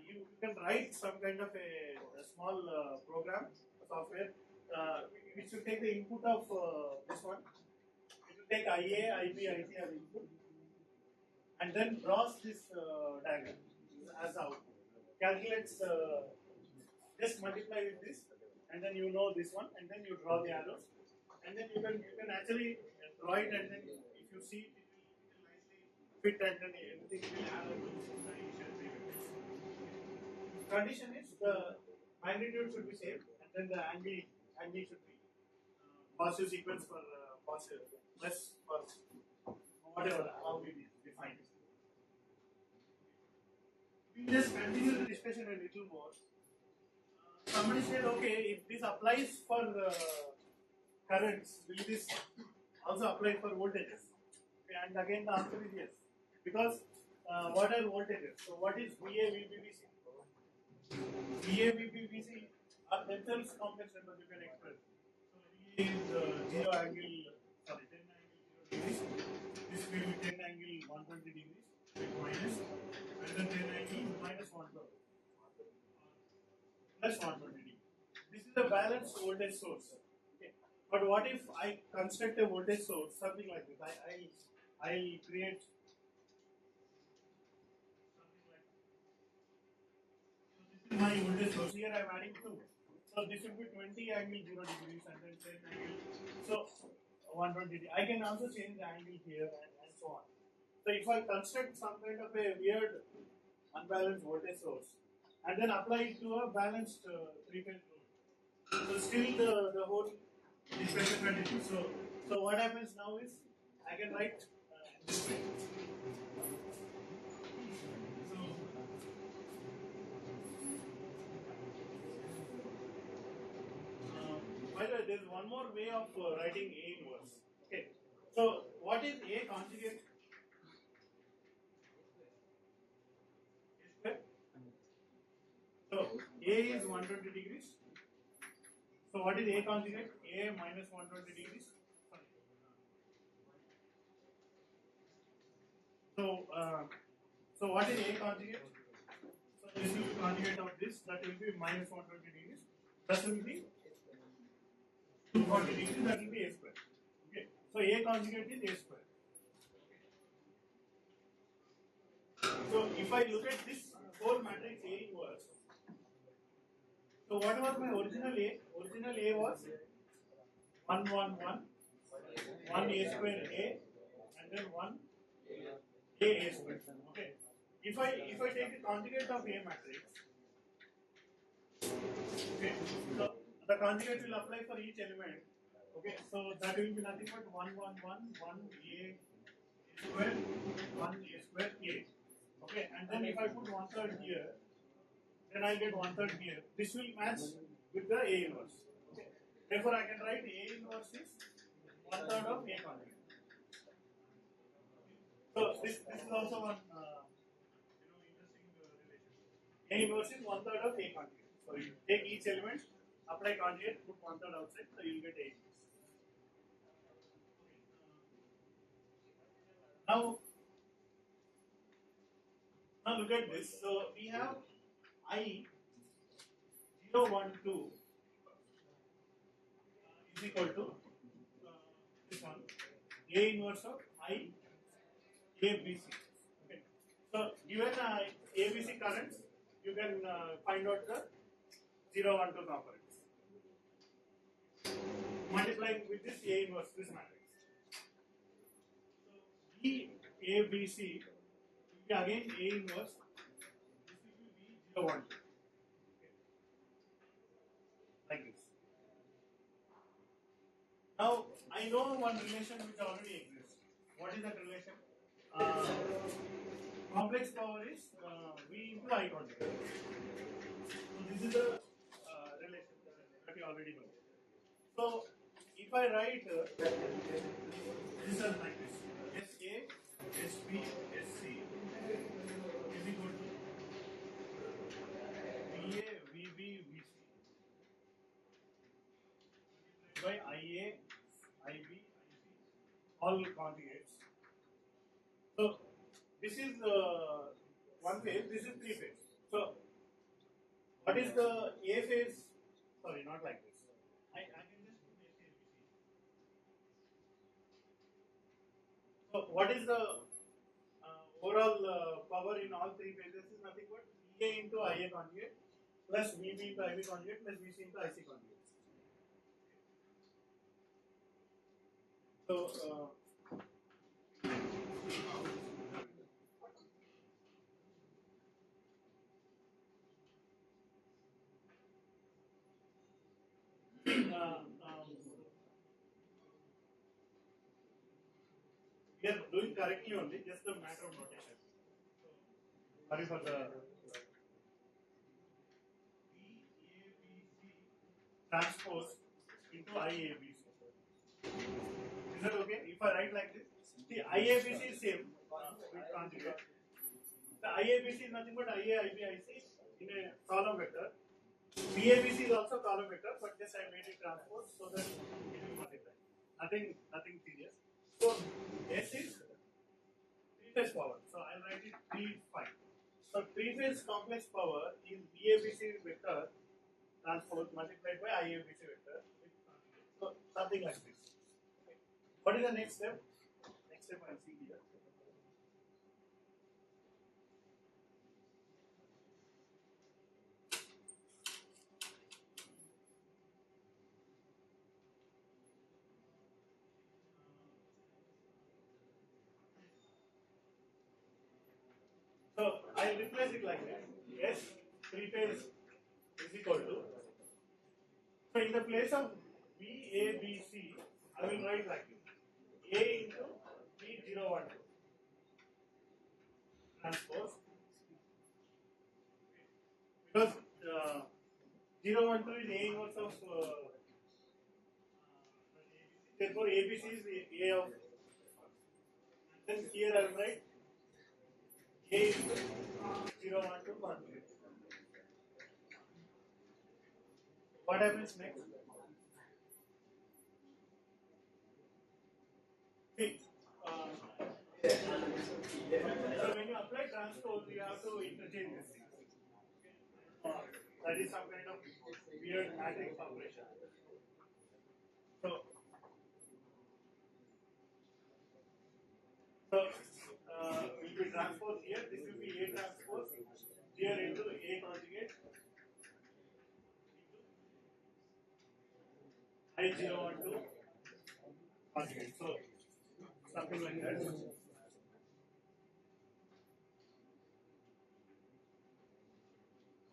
[SPEAKER 1] you can write some kind of a small program, software, which will take the input of this one. It will take IA, IB, IC as input, and then draws this diagram as output. Calculates, just multiply with this, and then you know this one, and then you draw the arrows, and then you can actually draw it, and then if you see it, it will nicely fit, and then everything will add up to the initial vectors. Condition is the magnitude should be same, and then the angle should be positive sequence for positive, plus for whatever how we define it. We just continue the discussion a little more. Somebody said, okay, if this applies for currents, will this also apply for voltages? Okay, and again the answer is yes. Because what are voltages? So what is VA, VBVC? VA, VBVC are themselves complex numbers you can express. So VA is 0 angle, sorry, 10 angle 0 degrees. This will be 10 angle 120 degrees with minus, and then 10 angle minus 112. plus 120 degree. This is a balanced voltage source. Okay. But what if I construct a voltage source, something like this? I'll create something like this. So this is my voltage source. Here I'm adding 2. So this will be 20 angle 0 degrees and then 10 angle. So 120 degree. I can also change the angle here and so on. So if I construct some kind of a weird unbalanced voltage source and then apply it to a balanced three-phase load, so still the whole expression continues. So what happens now is I can write this way. So by the way, there is one more way of writing A inverse. Okay. So what is A conjugate? So A is 120 degrees. So what is A conjugate? A minus 120 degrees. So what is A conjugate? So this will be conjugate of this. That will be minus 120 degrees. That will be 240 degrees. That will be A square. Okay. So A conjugate is A square. So if I look at this whole matrix A inverse, so what was my original A? Original A was 1 1 1 1 A square A and then 1 A square. Okay. If I take the conjugate of A matrix, okay, so the conjugate will apply for each element. Okay, so that will be nothing but 1 1 1 1 A square 1 A square A. Okay, and then if I put 1/3 here, then I get 1/3 here. This will match with the A inverse. Okay. Therefore, I can write A inverse is 1/3 of A conjugate. So this is also one interesting relation. A inverse is 1/3 of A conjugate. So you take each element, apply conjugate, put 1/3 outside, so you will get A inverse. Now look at this. So we have I 0 1 2 is equal to this one A inverse of I ABC. Okay. So given ABC currents, you can find out the 0 1 2 components. Multiplying with this A inverse, this matrix. So B ABC will be again A inverse. This will be B 0 1 2. Okay. Like this. Now I know one relation which already exists. What is that relation? Complex power is V into I conjugate. So this is the relation that you already know. So if I write this as like this, SA, SB, SC is equal to VA, VB, VC by IA, IB, IC, all conjugates. So this is one phase, this is three phase. So what is the A phase? Sorry, not like this. I can just put SABC. So what is the overall power in all three phases is nothing but VA into IA conjugate plus VB into IB conjugate plus VC into IC conjugate. So we are doing correctly only, just a matter of notation. Sorry for the VABC transpose into IABC. Is that okay? If I write like this, see IABC is same with conjugate. The IABC is nothing but IA, IB, IC in a column vector. VABC is also column vector, but just I made it transpose so that it will multiply. Nothing serious. So S is three-phase power. So I'll write it 3 5. So three-phase complex power is VABC vector transpose multiplied by IABC vector. So something like this. Okay. What is the next step? Next step I see here. So I replace it like this. S three phase is equal to. So in the place of VABC, I will write like this. A into V012 transpose, because 012 is A inverse of therefore ABC is A of, then here I will write A into 012 conjugate. What happens next? See, so when you apply transpose, you have to interchange this thing. That is some kind of weird matrix operation. So, will be transpose here. This will be A transpose here into A conjugate I012 conjugate. So, something like that.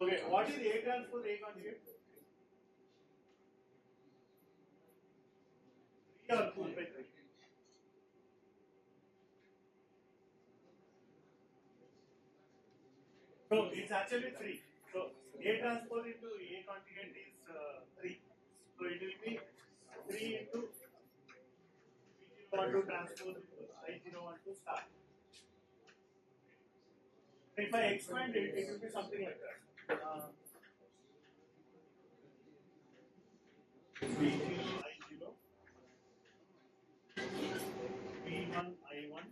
[SPEAKER 1] Okay, what is A transpose A conjugate? 3 or 2 by 3? So it's actually 3. So A transpose into A conjugate is 3. So it will be 3 into V012 transpose into I012 star. If I expand it, it will be something like that. V0 I0 V1 I1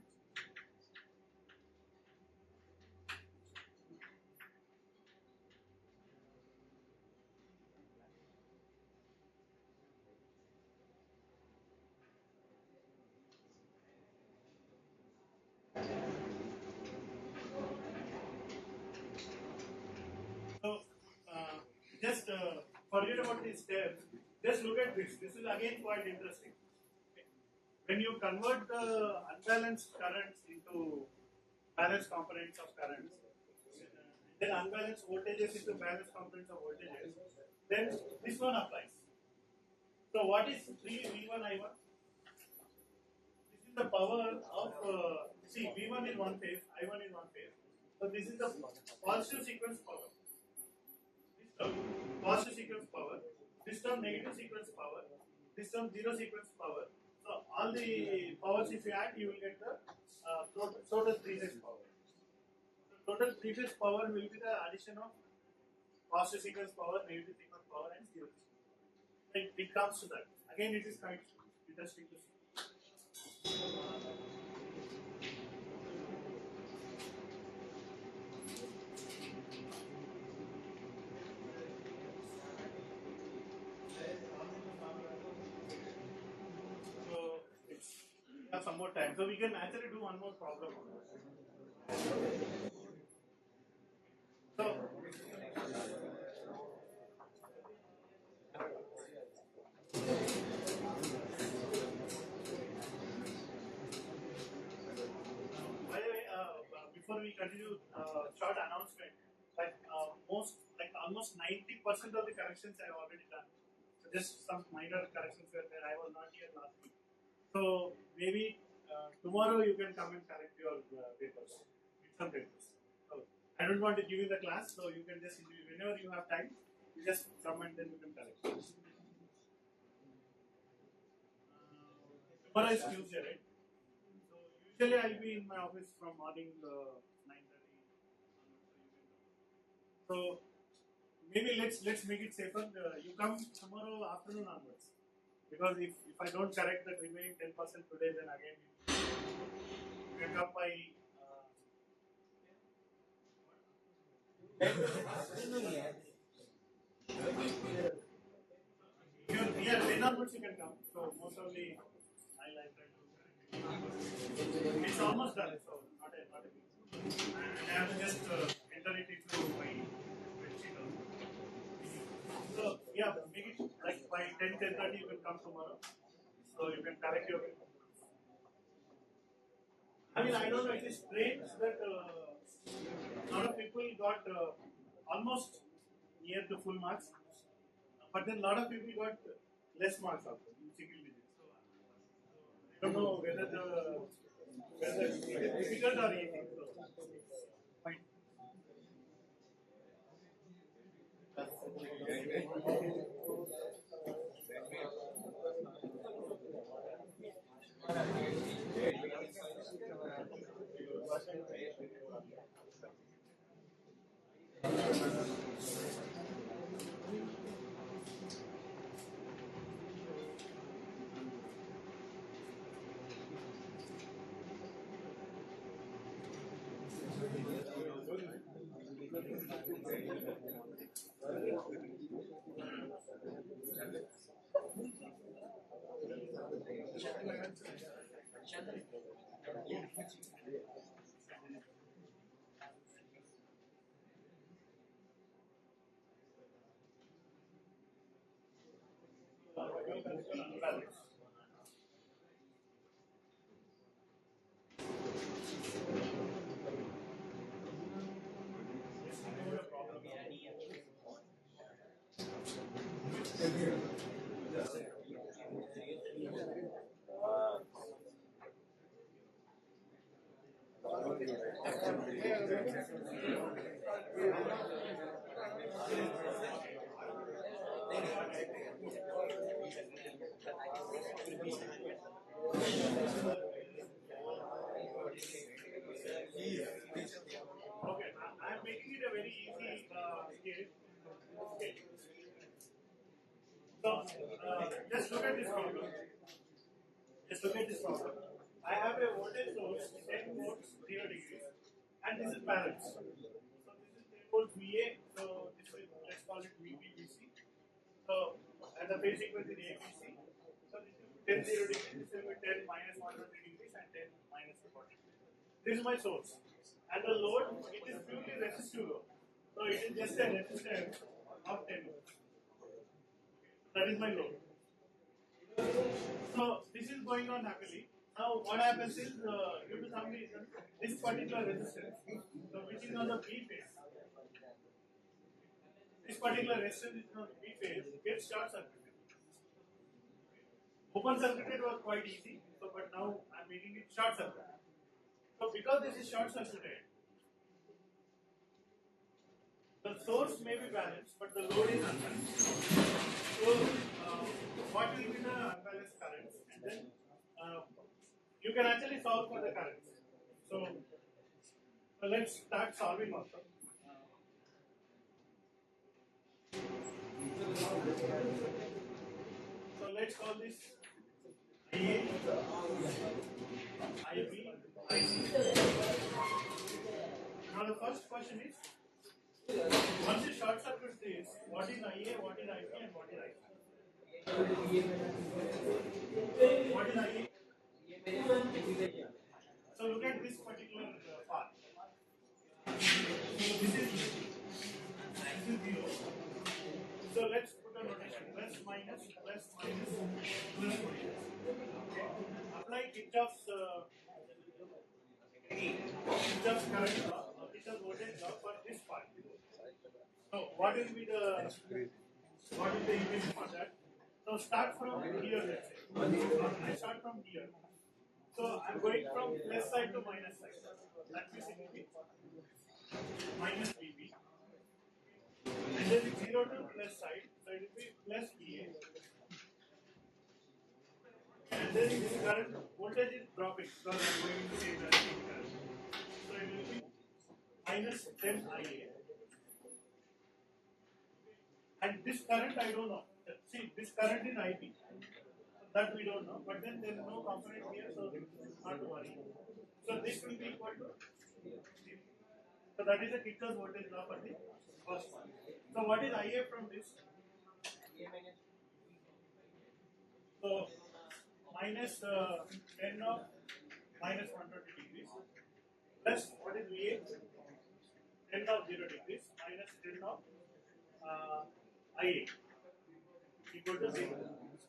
[SPEAKER 1] So, just forget about these steps. Just look at this. This is again quite interesting. When you convert the unbalanced currents into balanced components of currents, then unbalanced voltages into balanced components of voltages, then this one applies. So, what is 3V1 I1? This is the power of, see, V1 is one phase, I1 is one phase. So, this is the positive sequence power. This term, positive sequence power. This term, negative sequence power. This term, zero sequence power. So, all the powers, if you add, you will get the total three-phase power. So, total three-phase power will be the addition of positive sequence power, negative sequence power, and zero sequence. It comes to that. Again, it is quite interesting to see. So, we have some more time. So, we can actually do one more problem. So, by the way, before we continue, short announcement. Like almost 90% of the corrections I have already done. So just some minor corrections were there. I was not here last week. So maybe tomorrow you can come and correct your papers, midterm papers. So I don't want to give you the class, so you can just whenever you have time, you just come and then you can correct. Tomorrow is Tuesday, right? So usually I'll be in my office from morning 9:30. So maybe let's make it safer. You come tomorrow afternoon onwards, because if I don't correct the remaining 10% today, then again you can come by. Yeah, 10 onwards you can come. So most of the I try to. It's almost done. So not a big. And I have to just enter it into my spreadsheet also. So yeah, make it like by 10:30 you can come tomorrow. So you can correct your. I mean, I don't know. It is strange that a lot of people got almost near the full marks, but then a lot of people got less marks also in single digits. So I don't know whether it is difficult or easy. So, fine. Okay, I'm making it a very easy case. Okay. So just look at this problem. Just look at this problem. I have a voltage source, 10 volts, 0 degrees, and this is balanced. So this is 10 volts VA, so this is, let's call it VBBC. So, and the phase sequence is ABC. So this will be 10 0 degrees, this will be 10 minus 120 degrees, and 10 minus 40 degrees. This is my source. And the load, it is purely resistive load. So it is just a resistance of 10 volts. That is my load. So this is going on happily. Now what happens is due to some reason this particular resistance, so which is on the B phase, this particular resistance is on the B phase gets short circuited. Open circuited was quite easy, so but now I'm making it short circuited. So because this is short circuited, the source may be balanced, but the load is unbalanced. So what will be the unbalanced currents, and then you can actually solve for the currents. So let's start solving also. So let's call this IA, IB, IC. Now the first question is, once you short circuit this, what is IA, what is IB, and what is IC? What is IA? So look at this particular part. So this is 0. So let's put a notation: plus minus, plus minus, plus minus. Okay. Apply Kirchhoff's current law, Kirchhoff's voltage law for this part. So what will be the equation for that? So start from here, let's say. I start from here. So I'm going from plus side to minus side. That means it will be minus VB. And then 0 to plus side, so it will be plus VA. And then this current voltage is dropping because I'm going to say that current. So it will be minus 10 IA. And this current I don't know. See, this current is IB. That we don't know. But then there is no component here, so not to worry. So this will be equal to 0. So that is the Kirchhoff's voltage law for the first one. So what is IA from this? So minus 10 of minus 120 degrees plus what is VA? 10 of 0 degrees minus 10 of IA equal to 0.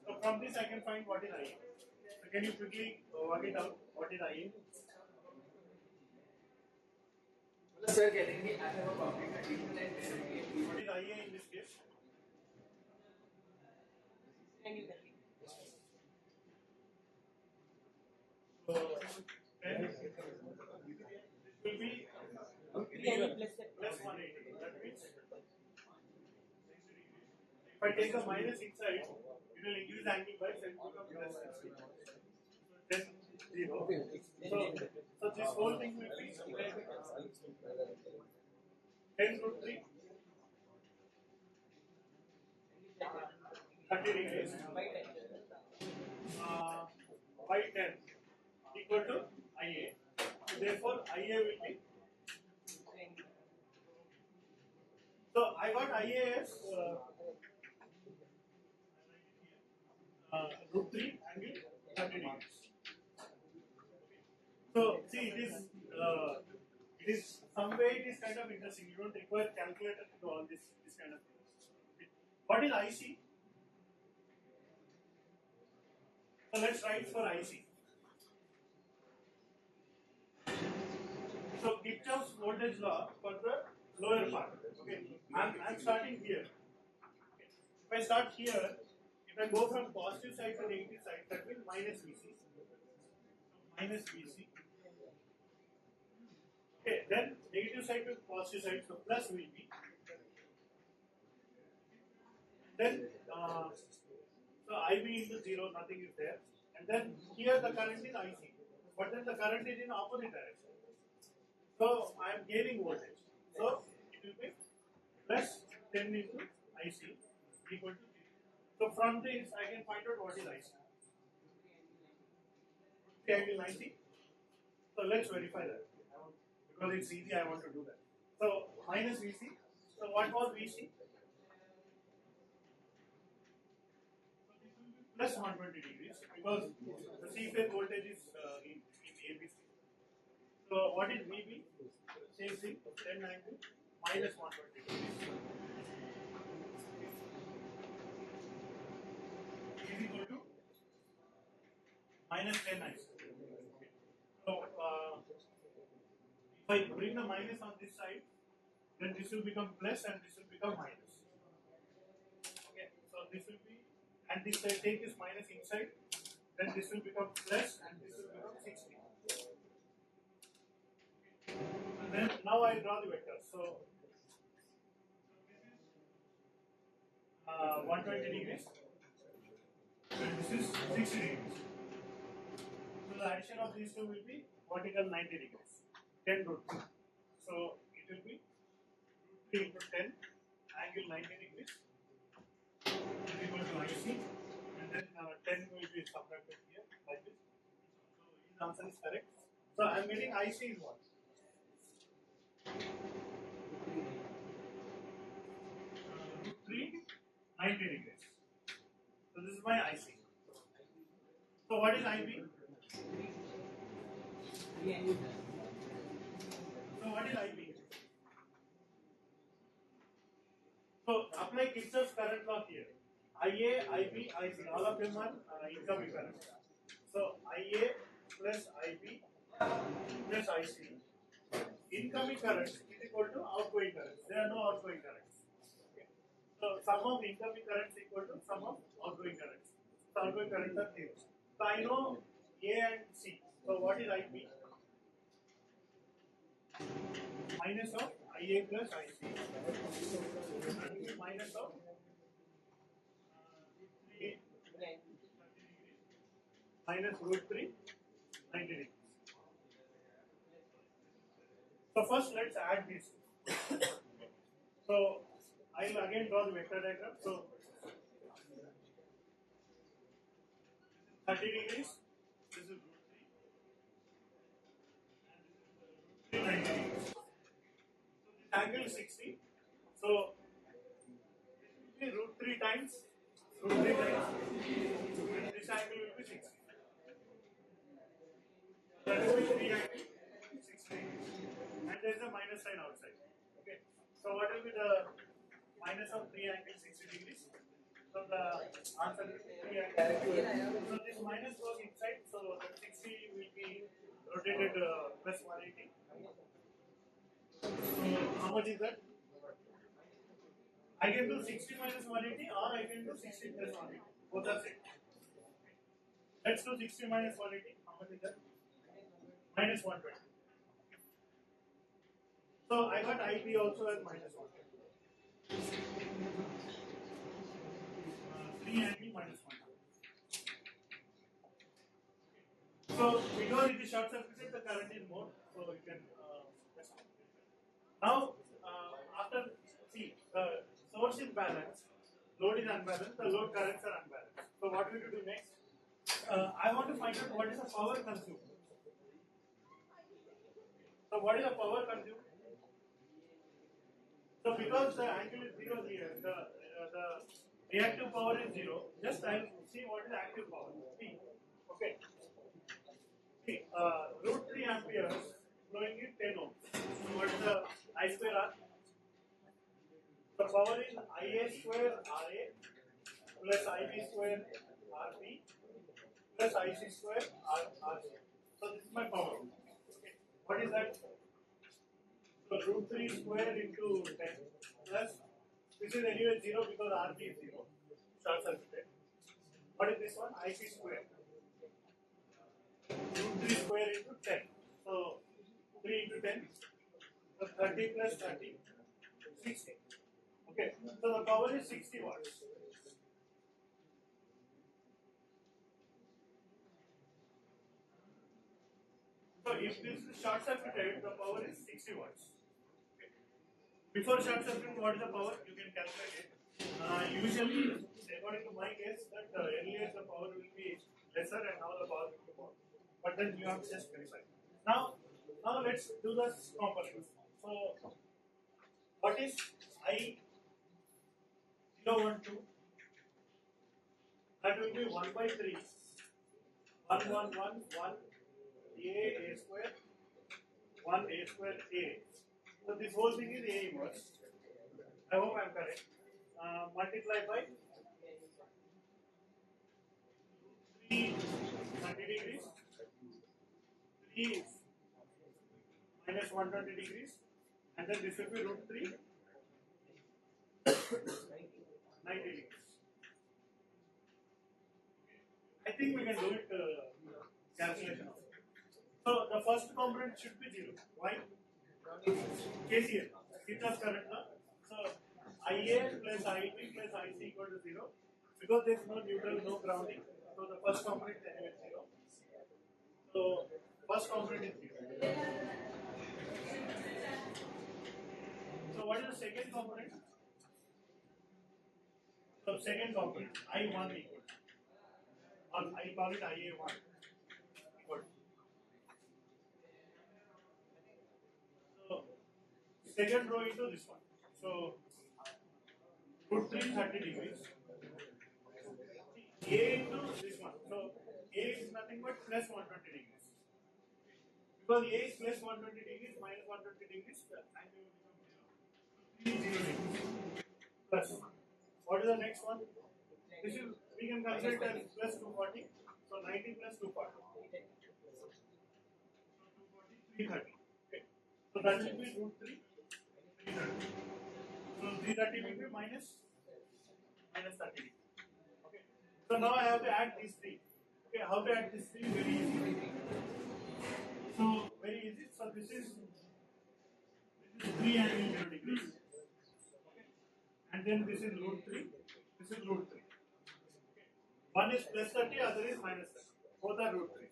[SPEAKER 1] So from this I can find what is IA. So can you quickly work it out? What is IA?
[SPEAKER 2] Sir, getting the I have a public
[SPEAKER 1] What is IA in this case? So 10 this will be plus 180. That means if I take a minus inside, it will increase the angle by 10 to become plus 60. Then 0. So this whole thing will be 10 root 3, 30 degrees by 10 equal to IA. So therefore, IA will be. So I got IA as root 3 angle 30 degrees. So see, it is some way it is kind of interesting. You don't require calculator to do all this kind of things. What is IC? So let's write for IC. So Kirchhoff's voltage law for the lower part. Okay, I'm starting here. If I start here, if I go from positive side to negative side, that will minus VC. Minus VC. Okay, then negative side to positive side, so plus VB. Then so IB into 0, nothing is there. And then here the current is IC. But then the current is in opposite direction. So I am gaining voltage. So it will be plus 10 into IC equal to 0. So from this I can find out what is IC. Angle 90. So let's verify that. Because it's easy, I want to do that. So minus VC. So what was VC? Plus 120 degrees because the C phase voltage is in ABC. So what is VB? Same thing, 10 angle minus 120 degrees. Is equal to minus 10 angle. So if I bring the minus on this side, then this will become plus and this will become minus. Okay, so this will be, and this I take this minus inside, then this will become plus and this will become 60. And then now I draw the vector. So 120 degrees and this is 60 degrees. So the addition of these two will be vertical 90 degrees. 10 root 3. So it will be root 3 into 10 angle 90 degrees is equal to IC, and then 10 will be subtracted here like this. So his answer is correct. So I am getting IC is what? Root 3 90 degrees. So this is my IC. So what is IB? So what is IB? So apply Kirchhoff's current law here. IA, IB, IC, all of them are incoming current. So IA plus IB plus IC. Incoming current is equal to outgoing current. There are no outgoing currents. Okay. So sum of incoming currents equal to sum of outgoing currents. So outgoing currents are 0. So I know A and C. So what is IB? Minus of IA plus IC. Minus of 3 minus root 3 90 degrees. So first let's add this. So I'll again draw the vector diagram. So 30 degrees, this is root 3, 90 degrees. So this angle is 60. So this will be root 3 times root 3 times, and this angle will be 60. That will be 3 angle 60 degrees. And there is a minus sign outside. Okay. So what will be the minus of 3 angle 60 degrees? So the answer will be 3 angle. So this minus goes inside, so the 60 will be rotated plus 180. So how much is that? I can do 60 minus 180 or I can do 60 plus 180. Both are same. Let's do 60 minus 180. How much is that? Minus 120. So I got IP also as minus 120. 3 angle minus 1. So because it is short circuited, the current is more. So you can now after see the source is balanced, load is unbalanced, the load currents are unbalanced. So what we will do next? I want to find out what is the power consumed. So what is the power consumed? So because the angle is 0 here, the reactive power is 0. Just I will see what is the active power. P. Okay. See, root 3 amperes flowing in 10 ohms. So what is the I square R? The power is IA square RA plus IB square RB plus IC square RC. So this is my power. Okay. What is that? So root 3 square into 10 plus, this is anyway 0 because RB is 0, short circuited. What is this one? IC square. Root 3 square into 10. So 3 into 10, so 30 plus 30, 60. Okay, so the power is 60 watts. So if this is short circuited, the power is 60 watts. Okay. Before short circuit, what is the power? You can calculate it. Usually, according to my case, that earlier the power will be lesser and now the power will be more. But then you have to just verify. Now let's do the components. So what is I 0, 1, 2? That will be 1 by 3. 1, 1, 1, 1 A square, 1 A square A. So this whole thing is A inverse. I hope I am correct. Multiply by 3 30 degrees, 3 minus 120 degrees, and then this will be root 3 90 degrees. I think we can do it calculation also. So the first component should be 0. Why? KCL, Kirchhoff's current law. So IA plus IB plus IC equal to 0. Because there is no neutral, no grounding. So the first component is anyway 0. So first component is 0. So what is the second component? So second component, I1 equal to, or I call it IA1 equal to. So second row into this one. So root 3 30 degrees. A into this one. So A is nothing but plus 120 degrees. Because A is plus 120 degrees minus 120 degrees, the angle will become 0. 0 degrees. Plus. What is the next one? This is, we can consider it as plus 240. So 90 plus 240. So 240, 330. Okay. So that will be root 3, 330. So 330 will be minus 30 degrees. Okay. So now I have to add these three. Okay, how to add these three? Very easy. So very easy. So this is 3 angle 0 degrees. Okay. And then this is root 3. This is root 3. Okay. One is plus 30, other is minus 30. Both are root 3.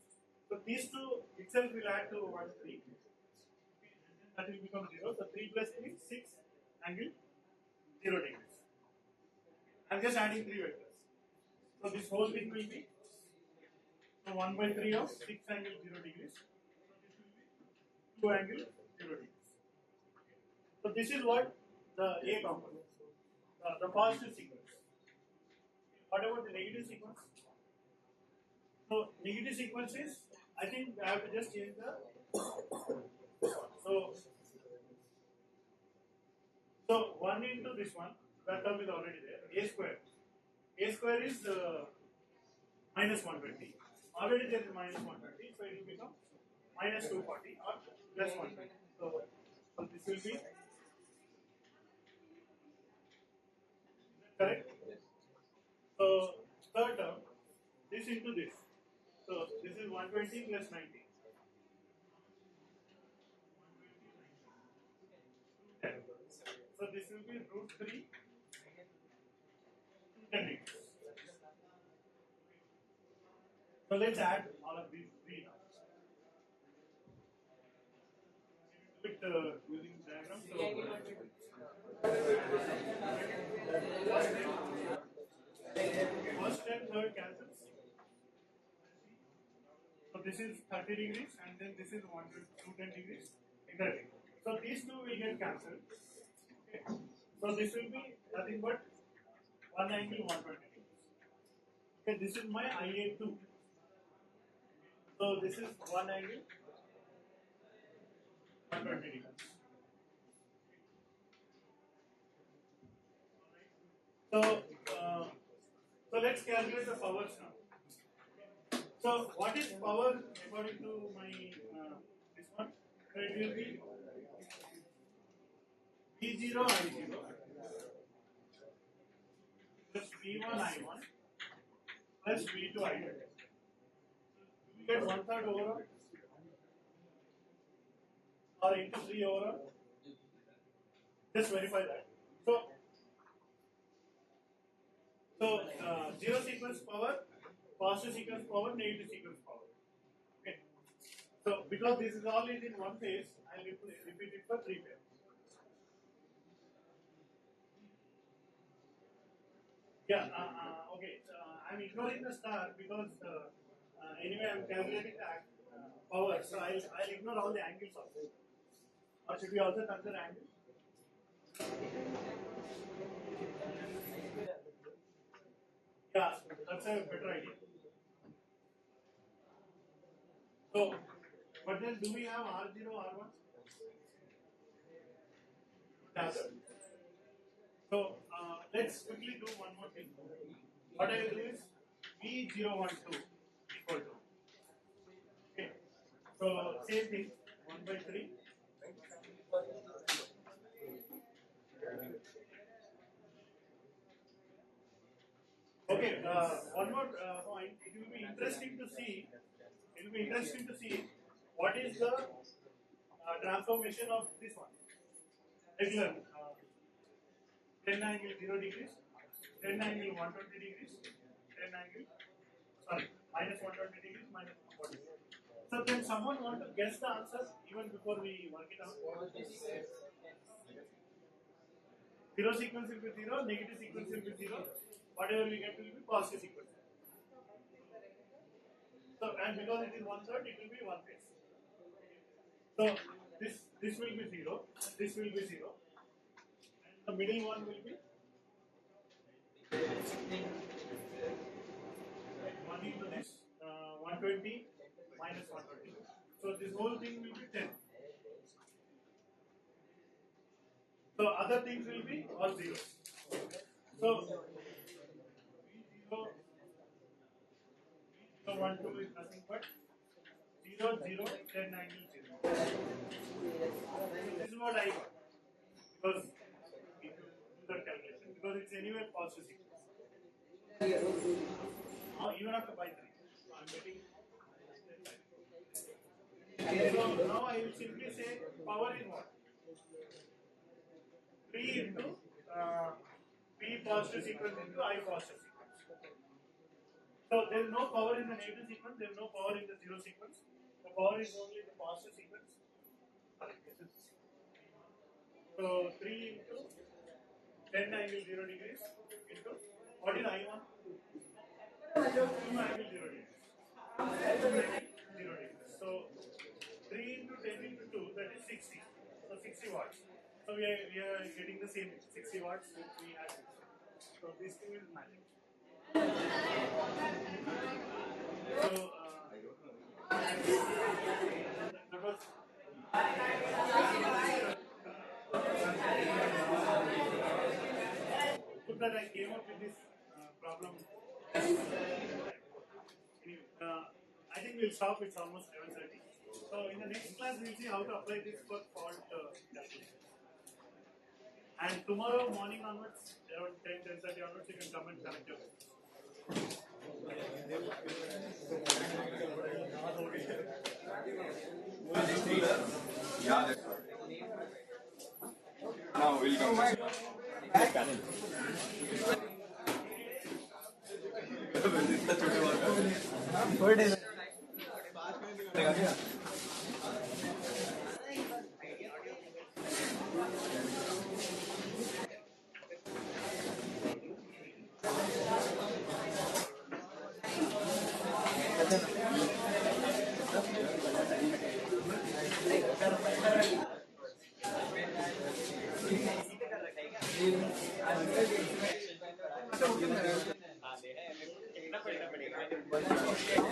[SPEAKER 1] So these two itself will add to 1, 3. Okay. And then that will become 0. So 3 plus 3 is 6 angle 0 degrees. I'm just adding 3 vectors. So this whole thing will be, so 1 by 3 of 6 angle 0 degrees. So this will be 2 angle 0 degrees. So this is what the A component, the positive sequence. What about the negative sequence? So negative sequence is, I think I have to just change the, so 1 into this one, that term is already there, a square. A square is minus 120. Already there is minus 120, so it will become minus 240 or plus 120. So this will be correct. So third term, this into this. So this is 120 plus 90. 10. So this will be root 3 10. So let's add all of these 3 now. With using diagram. So first and third cancels. So this is 30 degrees and then this is 210 degrees. Exactly. So these two will get cancelled. Okay. So this will be nothing but one angle 120 degrees. Okay, this is my IA2. So this is one angle 120 degrees. So so let's calculate the powers now. So what is power according to my this one? So it will be V0 I0 plus V1 I1 plus V2 I2. We get 1/3 overall or into 3 overall. Just verify that. So zero sequence power, positive sequence power, negative sequence power. Okay. So because this is all is in one phase, I'll repeat it for 3 pairs. Yeah. Okay. I'm ignoring the star because anyway I'm calculating the power, so I'll ignore all the angles also. Or should we also consider angles? Yeah, that's a better idea. So, but then do we have R0, R1? Yes. So let's quickly do one more thing. What I will do is V012 equal to. Okay. So same thing, 1/3. Okay. One more point. It will be interesting to see. It will be interesting to see what is the transformation of this one. Regular 10 angle 0 degrees, 10 angle 120 degrees, 10 angle minus 120 degrees, minus 140 degrees. So can someone want to guess the answer even before we work it out? Zero sequence will be 0, negative sequence will be 0, whatever we get will be positive sequence. So and because it is 1/3, it will be one phase. So this will be 0, this will be 0, and the middle one will be 1 into this 120 minus 120. So this whole thing will be 10. So other things will be all zeros. So V0, V0 1 2 is nothing but 0 0 10 angle 0. So this is what I got because if you do the calculation because it's anyway positive sequence. Even after by 3. So I'm getting. So now I will simply say power is what? 3 into P positive sequence into I positive sequence. So there is no power in the negative sequence, there is no power in the zero sequence. The power is only the positive sequence. So 3 into 10 angle 0 degrees into what is I1? 2 angle 0 degrees. 2 angle 0 degrees. So 3 into 10 into 2, that is 60. So 60 watts. So we are getting the same 60 watts which we had. So this thing is magic. So that was good that I came up with this problem. Anyway, I think we'll stop. It's almost 11:30. So in the next class, we'll see how to apply this for fault calculation. And tomorrow morning onwards, around 10:30 onwards, you can come and collect your.
[SPEAKER 3] Now we'll come.